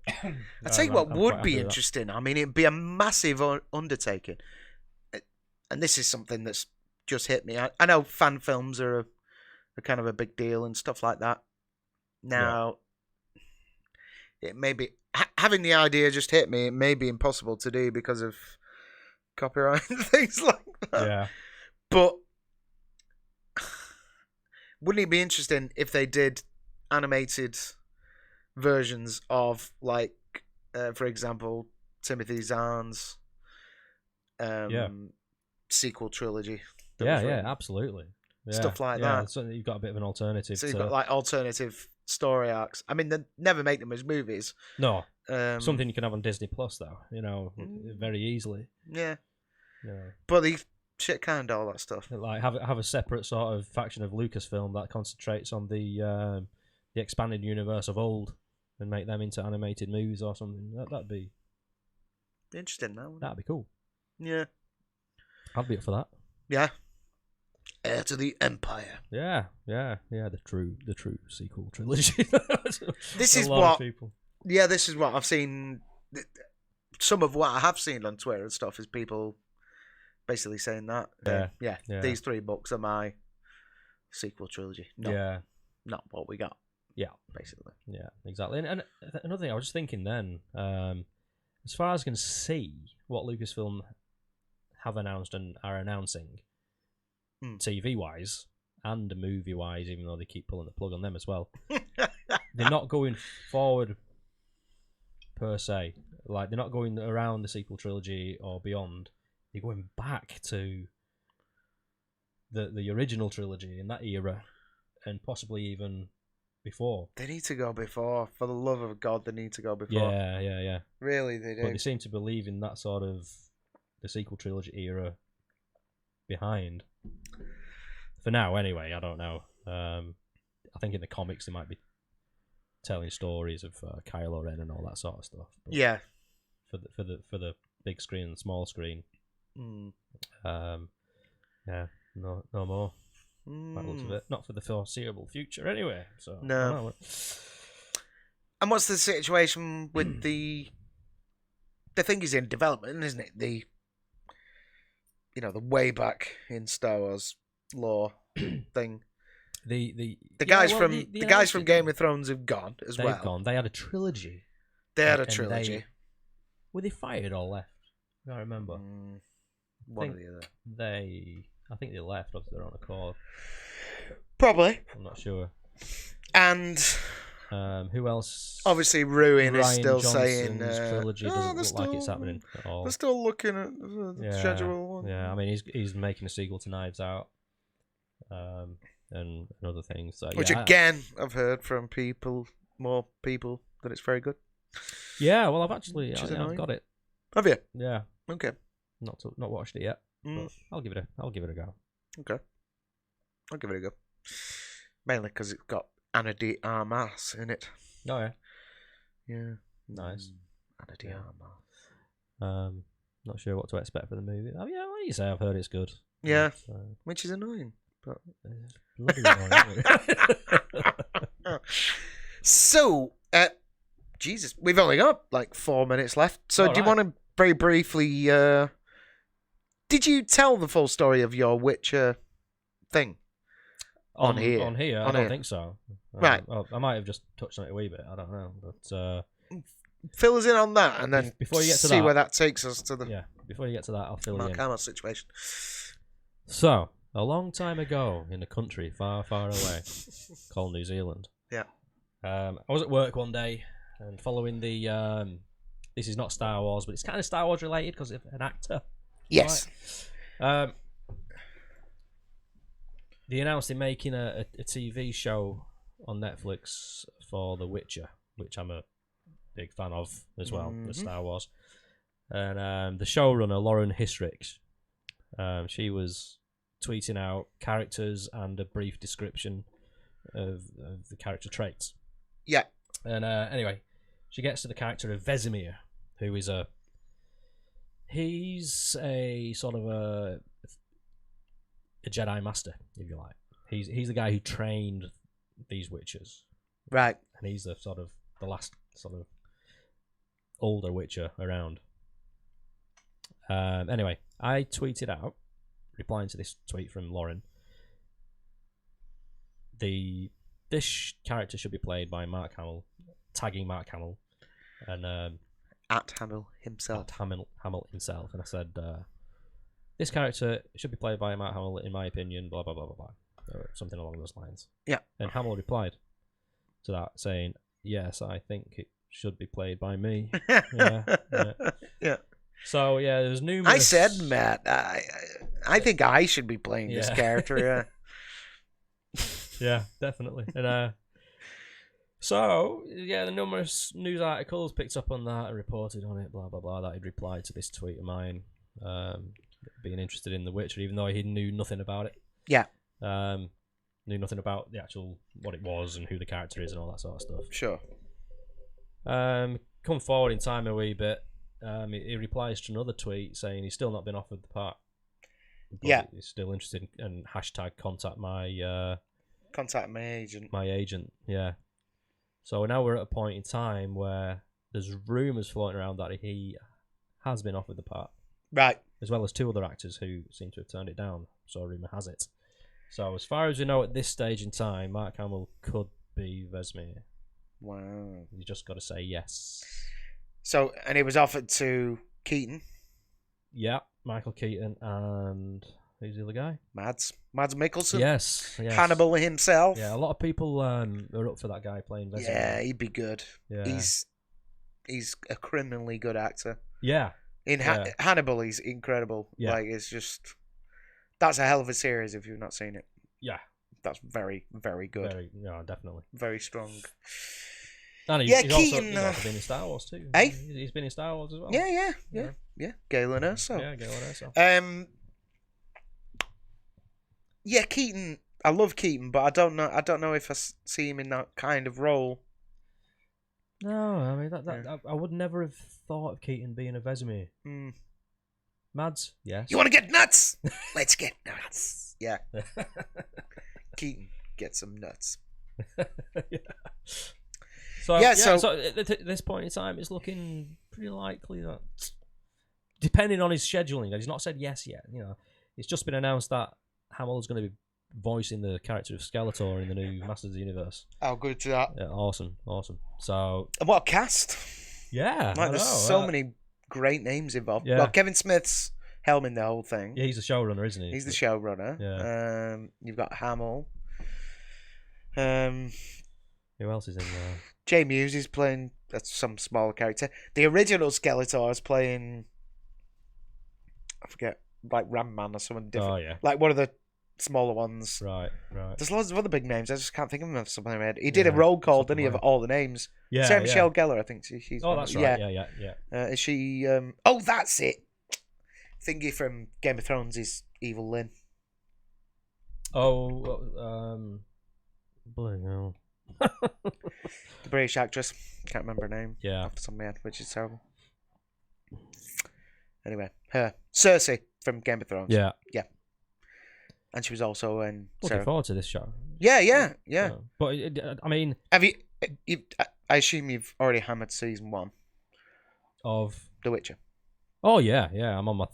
[SPEAKER 1] I tell you what would be interesting. I mean, it'd be a massive undertaking, and this is something that's just hit me. I know fan films are a kind of a big deal and stuff like that. Now, it may be having the idea just hit me. It may be impossible to do because of copyright and things like that.
[SPEAKER 2] Yeah.
[SPEAKER 1] But wouldn't it be interesting if they did animated versions of, like, for example, Timothy Zahn's sequel trilogy?
[SPEAKER 2] Yeah, absolutely. Yeah.
[SPEAKER 1] Stuff like that.
[SPEAKER 2] So you've got a bit of an alternative.
[SPEAKER 1] So you've got like alternative story arcs. I mean, they never make them as movies.
[SPEAKER 2] No. Something you can have on Disney Plus, though. You know, very easily.
[SPEAKER 1] Yeah.
[SPEAKER 2] Yeah.
[SPEAKER 1] But they shit canned all that stuff.
[SPEAKER 2] Like have a separate sort of faction of Lucasfilm that concentrates on the expanded universe of old and make them into animated movies or something. That'd be
[SPEAKER 1] interesting. Now
[SPEAKER 2] that'd be cool.
[SPEAKER 1] Yeah.
[SPEAKER 2] I'd be up for that.
[SPEAKER 1] Yeah. Heir to the Empire.
[SPEAKER 2] Yeah. The true sequel trilogy.
[SPEAKER 1] This is what. Yeah, this is what I've seen. Some of what I have seen on Twitter and stuff is people basically saying that. Yeah. These 3 books are my sequel trilogy. Not what we got.
[SPEAKER 2] Yeah,
[SPEAKER 1] basically.
[SPEAKER 2] Yeah, exactly. And another thing, I was just thinking then, as far as I can see, what Lucasfilm have announced and are announcing, TV-wise and movie-wise, even though they keep pulling the plug on them as well, they're not going forward per se. Like, they're not going around the sequel trilogy or beyond. They're going back to the original trilogy in that era, and possibly even before.
[SPEAKER 1] They need to go before. For the love of God, they need to go before.
[SPEAKER 2] Yeah.
[SPEAKER 1] Really, they do.
[SPEAKER 2] But they seem to believe in that sort of the sequel trilogy era behind. For now, anyway, I don't know. I think in the comics they might be telling stories of Kylo Ren and all that sort of stuff. But
[SPEAKER 1] yeah.
[SPEAKER 2] For the big screen and the small screen. Yeah. No more. By the looks of it. Not for the foreseeable future, anyway. So
[SPEAKER 1] no. And what's the situation with the thing is in development, isn't it? The way back in Star Wars lore thing.
[SPEAKER 2] The
[SPEAKER 1] guys from Game of Thrones have gone as well.
[SPEAKER 2] They've gone. They had a trilogy. Were they fired or left? I don't remember.
[SPEAKER 1] One or the other.
[SPEAKER 2] I think they left of their own accord.
[SPEAKER 1] Probably.
[SPEAKER 2] I'm not sure.
[SPEAKER 1] And
[SPEAKER 2] who else?
[SPEAKER 1] Obviously, Ruin is
[SPEAKER 2] Ryan
[SPEAKER 1] still
[SPEAKER 2] Johnson's
[SPEAKER 1] saying
[SPEAKER 2] trilogy doesn't look like it's happening at all.
[SPEAKER 1] They're still looking at the schedule.
[SPEAKER 2] Yeah, I mean, he's making a sequel to Knives Out, and other things. So,
[SPEAKER 1] which again, I've heard from more people, that it's very good.
[SPEAKER 2] Yeah, well, I've got it.
[SPEAKER 1] Have you?
[SPEAKER 2] Yeah.
[SPEAKER 1] Okay.
[SPEAKER 2] Not watched it yet. But I'll give it a go.
[SPEAKER 1] Okay. I'll give it a go. Mainly because it's got Ana de Armas in it.
[SPEAKER 2] Oh yeah.
[SPEAKER 1] Yeah.
[SPEAKER 2] Nice.
[SPEAKER 1] Ana de Armas.
[SPEAKER 2] Not sure what to expect from the movie. Oh yeah, what do you say? I've heard it's good.
[SPEAKER 1] Yeah. Which is annoying. But
[SPEAKER 2] bloody annoying.
[SPEAKER 1] So, Jesus, we've only got like 4 minutes left. So, do you want to very briefly? Did you tell the full story of your Witcher thing on here?
[SPEAKER 2] On here, I don't think so.
[SPEAKER 1] Right.
[SPEAKER 2] I might have just touched on it a wee bit. I don't know, but
[SPEAKER 1] fill us in on that, and then
[SPEAKER 2] before you get to
[SPEAKER 1] see where that takes us to the
[SPEAKER 2] Before you get to that, I'll fill you in.
[SPEAKER 1] Mark Hamill situation.
[SPEAKER 2] So, a long time ago, in a country far, far away, called New Zealand.
[SPEAKER 1] Yeah.
[SPEAKER 2] I was at work one day, and following the this is not Star Wars, but it's kind of Star Wars related because of an actor.
[SPEAKER 1] Yes.
[SPEAKER 2] Right. They announced they're making a TV show on Netflix for The Witcher, which I'm a big fan of as well, the Star Wars. And the showrunner, Lauren Hisrich, she was tweeting out characters and a brief description of the character traits.
[SPEAKER 1] Yeah.
[SPEAKER 2] And anyway, she gets to the character of Vesemir, who is he's a sort of a Jedi master, if you like. He's the guy who trained these Witchers,
[SPEAKER 1] right?
[SPEAKER 2] And he's the last sort of older Witcher around. Anyway, I tweeted out, replying to this tweet from Lauren, this character should be played by Mark Hamill, tagging Mark Hamill, and
[SPEAKER 1] at Hamill himself.
[SPEAKER 2] Hamill himself, and I said, this character should be played by Mark Hamill, in my opinion, blah, blah, blah, blah, blah. Or something along those lines.
[SPEAKER 1] Yeah.
[SPEAKER 2] And Hamill replied to that, saying, yes, I think it should be played by me. Yeah. So, yeah, there's numerous...
[SPEAKER 1] I said, Matt, I think I should be playing this character,
[SPEAKER 2] Yeah, definitely. And so, yeah, the numerous news articles picked up on that and reported on it, blah, blah, blah, that he'd replied to this tweet of mine, being interested in The Witcher, even though he knew nothing about it.
[SPEAKER 1] Yeah.
[SPEAKER 2] Knew nothing about the actual, what it was and who the character is and all that sort of stuff.
[SPEAKER 1] Sure.
[SPEAKER 2] Come forward in time a wee bit, he replies to another tweet saying he's still not been offered the part. But he's still interested in hashtag contact my agent. My agent, yeah. So now we're at a point in time where there's rumours floating around that he has been offered the part.
[SPEAKER 1] Right.
[SPEAKER 2] As well as two other actors who seem to have turned it down, so rumour has it. So as far as we know at this stage in time, Mark Hamill could be Vesemir.
[SPEAKER 1] Wow.
[SPEAKER 2] You just got to say yes.
[SPEAKER 1] So, and it was offered to Keaton.
[SPEAKER 2] Yeah, Michael Keaton and who's the other guy? Mads
[SPEAKER 1] Mikkelsen.
[SPEAKER 2] Yes.
[SPEAKER 1] Hannibal himself.
[SPEAKER 2] Yeah, a lot of people are up for that guy playing Vesemir.
[SPEAKER 1] Yeah, he'd be good.
[SPEAKER 2] Yeah.
[SPEAKER 1] He's a criminally good actor.
[SPEAKER 2] Yeah.
[SPEAKER 1] In Hannibal, he's incredible. Yeah. Like, it's just... That's a hell of a series if you've not seen it.
[SPEAKER 2] Yeah.
[SPEAKER 1] That's very, very good.
[SPEAKER 2] Yeah, definitely.
[SPEAKER 1] Very strong.
[SPEAKER 2] And he's
[SPEAKER 1] Keaton...
[SPEAKER 2] also been in Star Wars too.
[SPEAKER 1] Hey?
[SPEAKER 2] He's been in Star Wars as well.
[SPEAKER 1] Yeah. Galen Erso.
[SPEAKER 2] Yeah, Galen Erso.
[SPEAKER 1] Yeah, Keaton. I love Keaton, but I don't know if I see him in that kind of role.
[SPEAKER 2] No, I mean I would never have thought of Keaton being a Vesemir. Mads, yes.
[SPEAKER 1] You want to get nuts? Let's get nuts. Yeah. Keaton, get some nuts.
[SPEAKER 2] Yeah. So at this point in time, it's looking pretty likely that, depending on his scheduling, he's not said yes yet. You know, it's just been announced that Hamill is going to be voicing the character of Skeletor in the new Masters of the Universe.
[SPEAKER 1] How good is that?
[SPEAKER 2] Yeah, awesome. So,
[SPEAKER 1] and what a cast!
[SPEAKER 2] Yeah,
[SPEAKER 1] there's so many great names involved. Yeah. Well, Kevin Smith's helming the whole thing.
[SPEAKER 2] Yeah, he's the showrunner, isn't he?
[SPEAKER 1] He's the showrunner.
[SPEAKER 2] Yeah.
[SPEAKER 1] You've got Hamill.
[SPEAKER 2] Who else is in there?
[SPEAKER 1] Jay Muse is playing some smaller character. The original Skeletor is playing, I forget, like Ram Man or someone different.
[SPEAKER 2] Oh yeah,
[SPEAKER 1] like one of the smaller ones.
[SPEAKER 2] right.
[SPEAKER 1] There's loads of other big names. I just can't think of them off the top of my head. He did a roll call, didn't he, of all the names?
[SPEAKER 2] Yeah,
[SPEAKER 1] Sarah Michelle Gellar, I think she's.
[SPEAKER 2] Oh, that's right. Yeah.
[SPEAKER 1] Is she? Oh, that's it. Thingy from Game of Thrones is Evil Lynn.
[SPEAKER 2] Oh, bloody hell.
[SPEAKER 1] The British actress. Can't remember her name.
[SPEAKER 2] Yeah.
[SPEAKER 1] Off the top of my head, which is terrible. Anyway, her. Cersei from Game of Thrones.
[SPEAKER 2] Yeah.
[SPEAKER 1] And she was also in.
[SPEAKER 2] Looking forward to this show.
[SPEAKER 1] Yeah.
[SPEAKER 2] But I mean,
[SPEAKER 1] have you? I assume you've already hammered season 1
[SPEAKER 2] of
[SPEAKER 1] The Witcher.
[SPEAKER 2] Oh yeah. I'm on my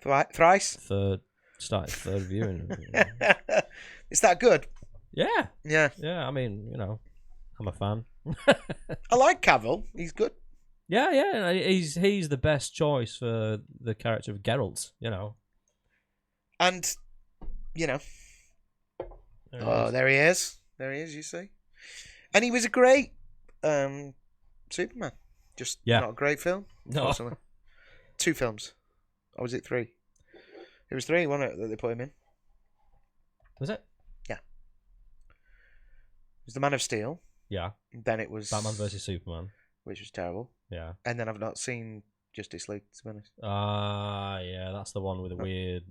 [SPEAKER 1] thrice.
[SPEAKER 2] Third viewing.
[SPEAKER 1] Is that good?
[SPEAKER 2] Yeah.
[SPEAKER 1] Yeah.
[SPEAKER 2] I mean, I'm a fan.
[SPEAKER 1] I like Cavill. He's good.
[SPEAKER 2] Yeah. He's the best choice for the character of Geralt.
[SPEAKER 1] And. There he is. You see. And he was a great Superman. Just not a great film.
[SPEAKER 2] No.
[SPEAKER 1] 2 films. Or was it 3? It was 3, wasn't it, that they put him in?
[SPEAKER 2] Was it?
[SPEAKER 1] Yeah. It was The Man of Steel.
[SPEAKER 2] Yeah.
[SPEAKER 1] Then it was...
[SPEAKER 2] Batman vs Superman.
[SPEAKER 1] Which was terrible.
[SPEAKER 2] Yeah.
[SPEAKER 1] And then I've not seen Justice League, to be honest.
[SPEAKER 2] Yeah. That's the one with the weird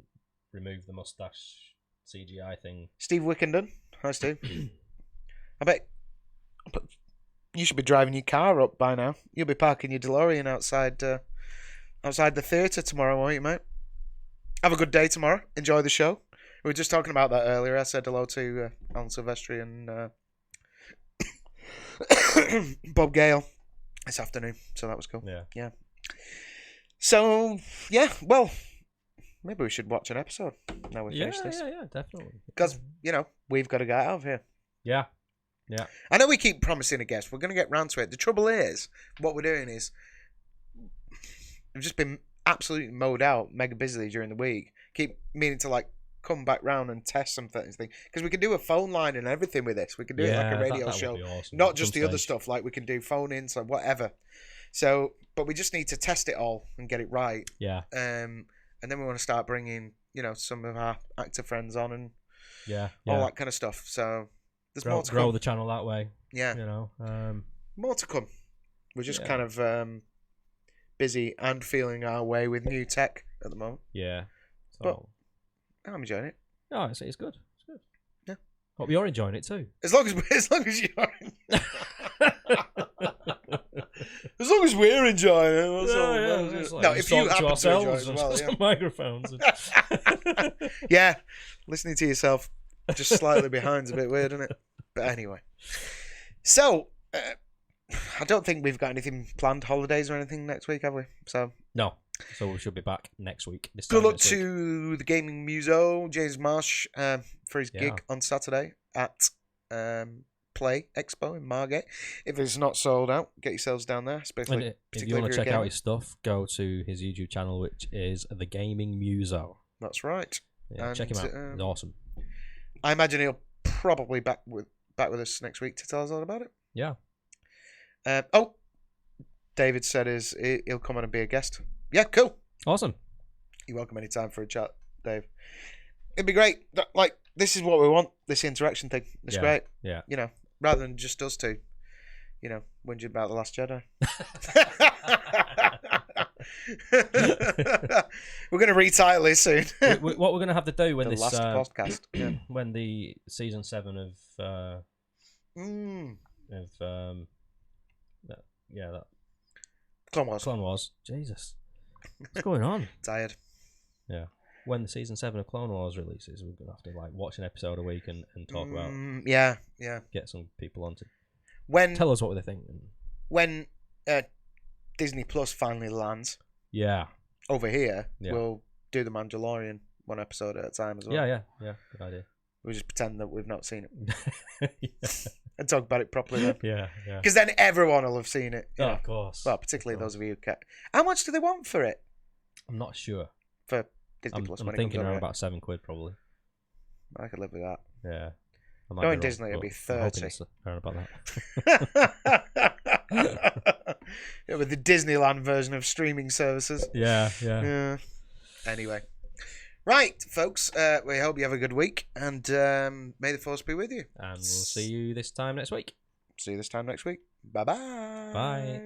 [SPEAKER 2] remove the mustache CGI thing. Steve
[SPEAKER 1] Wickenden. Hi, Steve. I bet you should be driving your car up by now. You'll be parking your DeLorean outside the theatre tomorrow, won't you, mate? Have a good day tomorrow. Enjoy the show. We were just talking about that earlier. I said hello to Alan Silvestri and Bob Gale this afternoon, so that was cool. Yeah. So, yeah, well, maybe we should watch an episode now we finish this.
[SPEAKER 2] Yeah, definitely.
[SPEAKER 1] Because, we've got to get out of here.
[SPEAKER 2] Yeah.
[SPEAKER 1] I know we keep promising a guest. We're going to get round to it. The trouble is, what we're doing is, we've just been absolutely mowed out, mega busy during the week. Keep meaning to, come back round and test some things. Because we can do a phone line and everything with this. We can do it like a radio show.
[SPEAKER 2] Awesome.
[SPEAKER 1] Not just the other stuff, we can do phone-ins or whatever. So, but we just need to test it all and get it right.
[SPEAKER 2] Yeah.
[SPEAKER 1] And then we want to start bringing, some of our actor friends on and all that kind of stuff. So there's more to
[SPEAKER 2] grow
[SPEAKER 1] come.
[SPEAKER 2] the channel that way.
[SPEAKER 1] Yeah. More to come. We're just kind of busy and feeling our way with new tech at the moment.
[SPEAKER 2] Yeah.
[SPEAKER 1] But I'm enjoying it.
[SPEAKER 2] No, it's good. It's good.
[SPEAKER 1] Yeah.
[SPEAKER 2] Hope you're enjoying it too.
[SPEAKER 1] As long as you're as long as we're enjoying it.
[SPEAKER 2] No, if you happen to enjoy it
[SPEAKER 1] as well,
[SPEAKER 2] the microphones.
[SPEAKER 1] Yeah, listening to yourself just slightly behind's a bit weird, isn't it? But anyway, so I don't think we've got anything planned, holidays or anything next week, have we? So
[SPEAKER 2] no. So we should be back next week.
[SPEAKER 1] Good luck to the Gaming Muso, James Marsh, for his gig on Saturday at Play Expo in Margate. If it's not sold out, get yourselves down there. Especially
[SPEAKER 2] if you want to check out his stuff, go to his YouTube channel, which is the Gaming Muso.
[SPEAKER 1] That's right.
[SPEAKER 2] Yeah, check him out. He's awesome.
[SPEAKER 1] I imagine he'll probably back with us next week to tell us all about it.
[SPEAKER 2] Yeah.
[SPEAKER 1] David said he'll come on and be a guest. Yeah, cool.
[SPEAKER 2] Awesome.
[SPEAKER 1] You're welcome anytime for a chat, Dave. It'd be great. This is what we want, this interaction thing. It's great.
[SPEAKER 2] Yeah.
[SPEAKER 1] Rather than just us two, whinging about The Last Jedi. We're going to retitle this soon.
[SPEAKER 2] What we're going to have to do when
[SPEAKER 1] the last podcast,
[SPEAKER 2] when the season 7 of that Clone Wars. Jesus, what's going on?
[SPEAKER 1] Tired.
[SPEAKER 2] Yeah. When the season 7 of Clone Wars releases, we're gonna have to watch an episode a week and talk about.
[SPEAKER 1] Yeah.
[SPEAKER 2] Get some people on to
[SPEAKER 1] tell
[SPEAKER 2] us what they're thinking.
[SPEAKER 1] When Disney Plus finally lands.
[SPEAKER 2] Yeah.
[SPEAKER 1] Over here, we'll do The Mandalorian one episode at a time as well.
[SPEAKER 2] Yeah. Good idea.
[SPEAKER 1] We'll just pretend that we've not seen it. And talk about it properly then.
[SPEAKER 2] Yeah.
[SPEAKER 1] Because then everyone will have seen it.
[SPEAKER 2] Of course.
[SPEAKER 1] Well, particularly those of you who can. How much do they want for it?
[SPEAKER 2] I'm not sure.
[SPEAKER 1] For Disney Plus,
[SPEAKER 2] I'm thinking around about £7 probably.
[SPEAKER 1] I could live with that.
[SPEAKER 2] Yeah.
[SPEAKER 1] Knowing Disney, it'll be 30.
[SPEAKER 2] About
[SPEAKER 1] that. Yeah, with the Disneyland version of streaming services.
[SPEAKER 2] Yeah.
[SPEAKER 1] Anyway. Right, folks. We hope you have a good week, and may the Force be with you.
[SPEAKER 2] And we'll see you this time next week.
[SPEAKER 1] See you this time next week. Bye-bye.
[SPEAKER 2] Bye.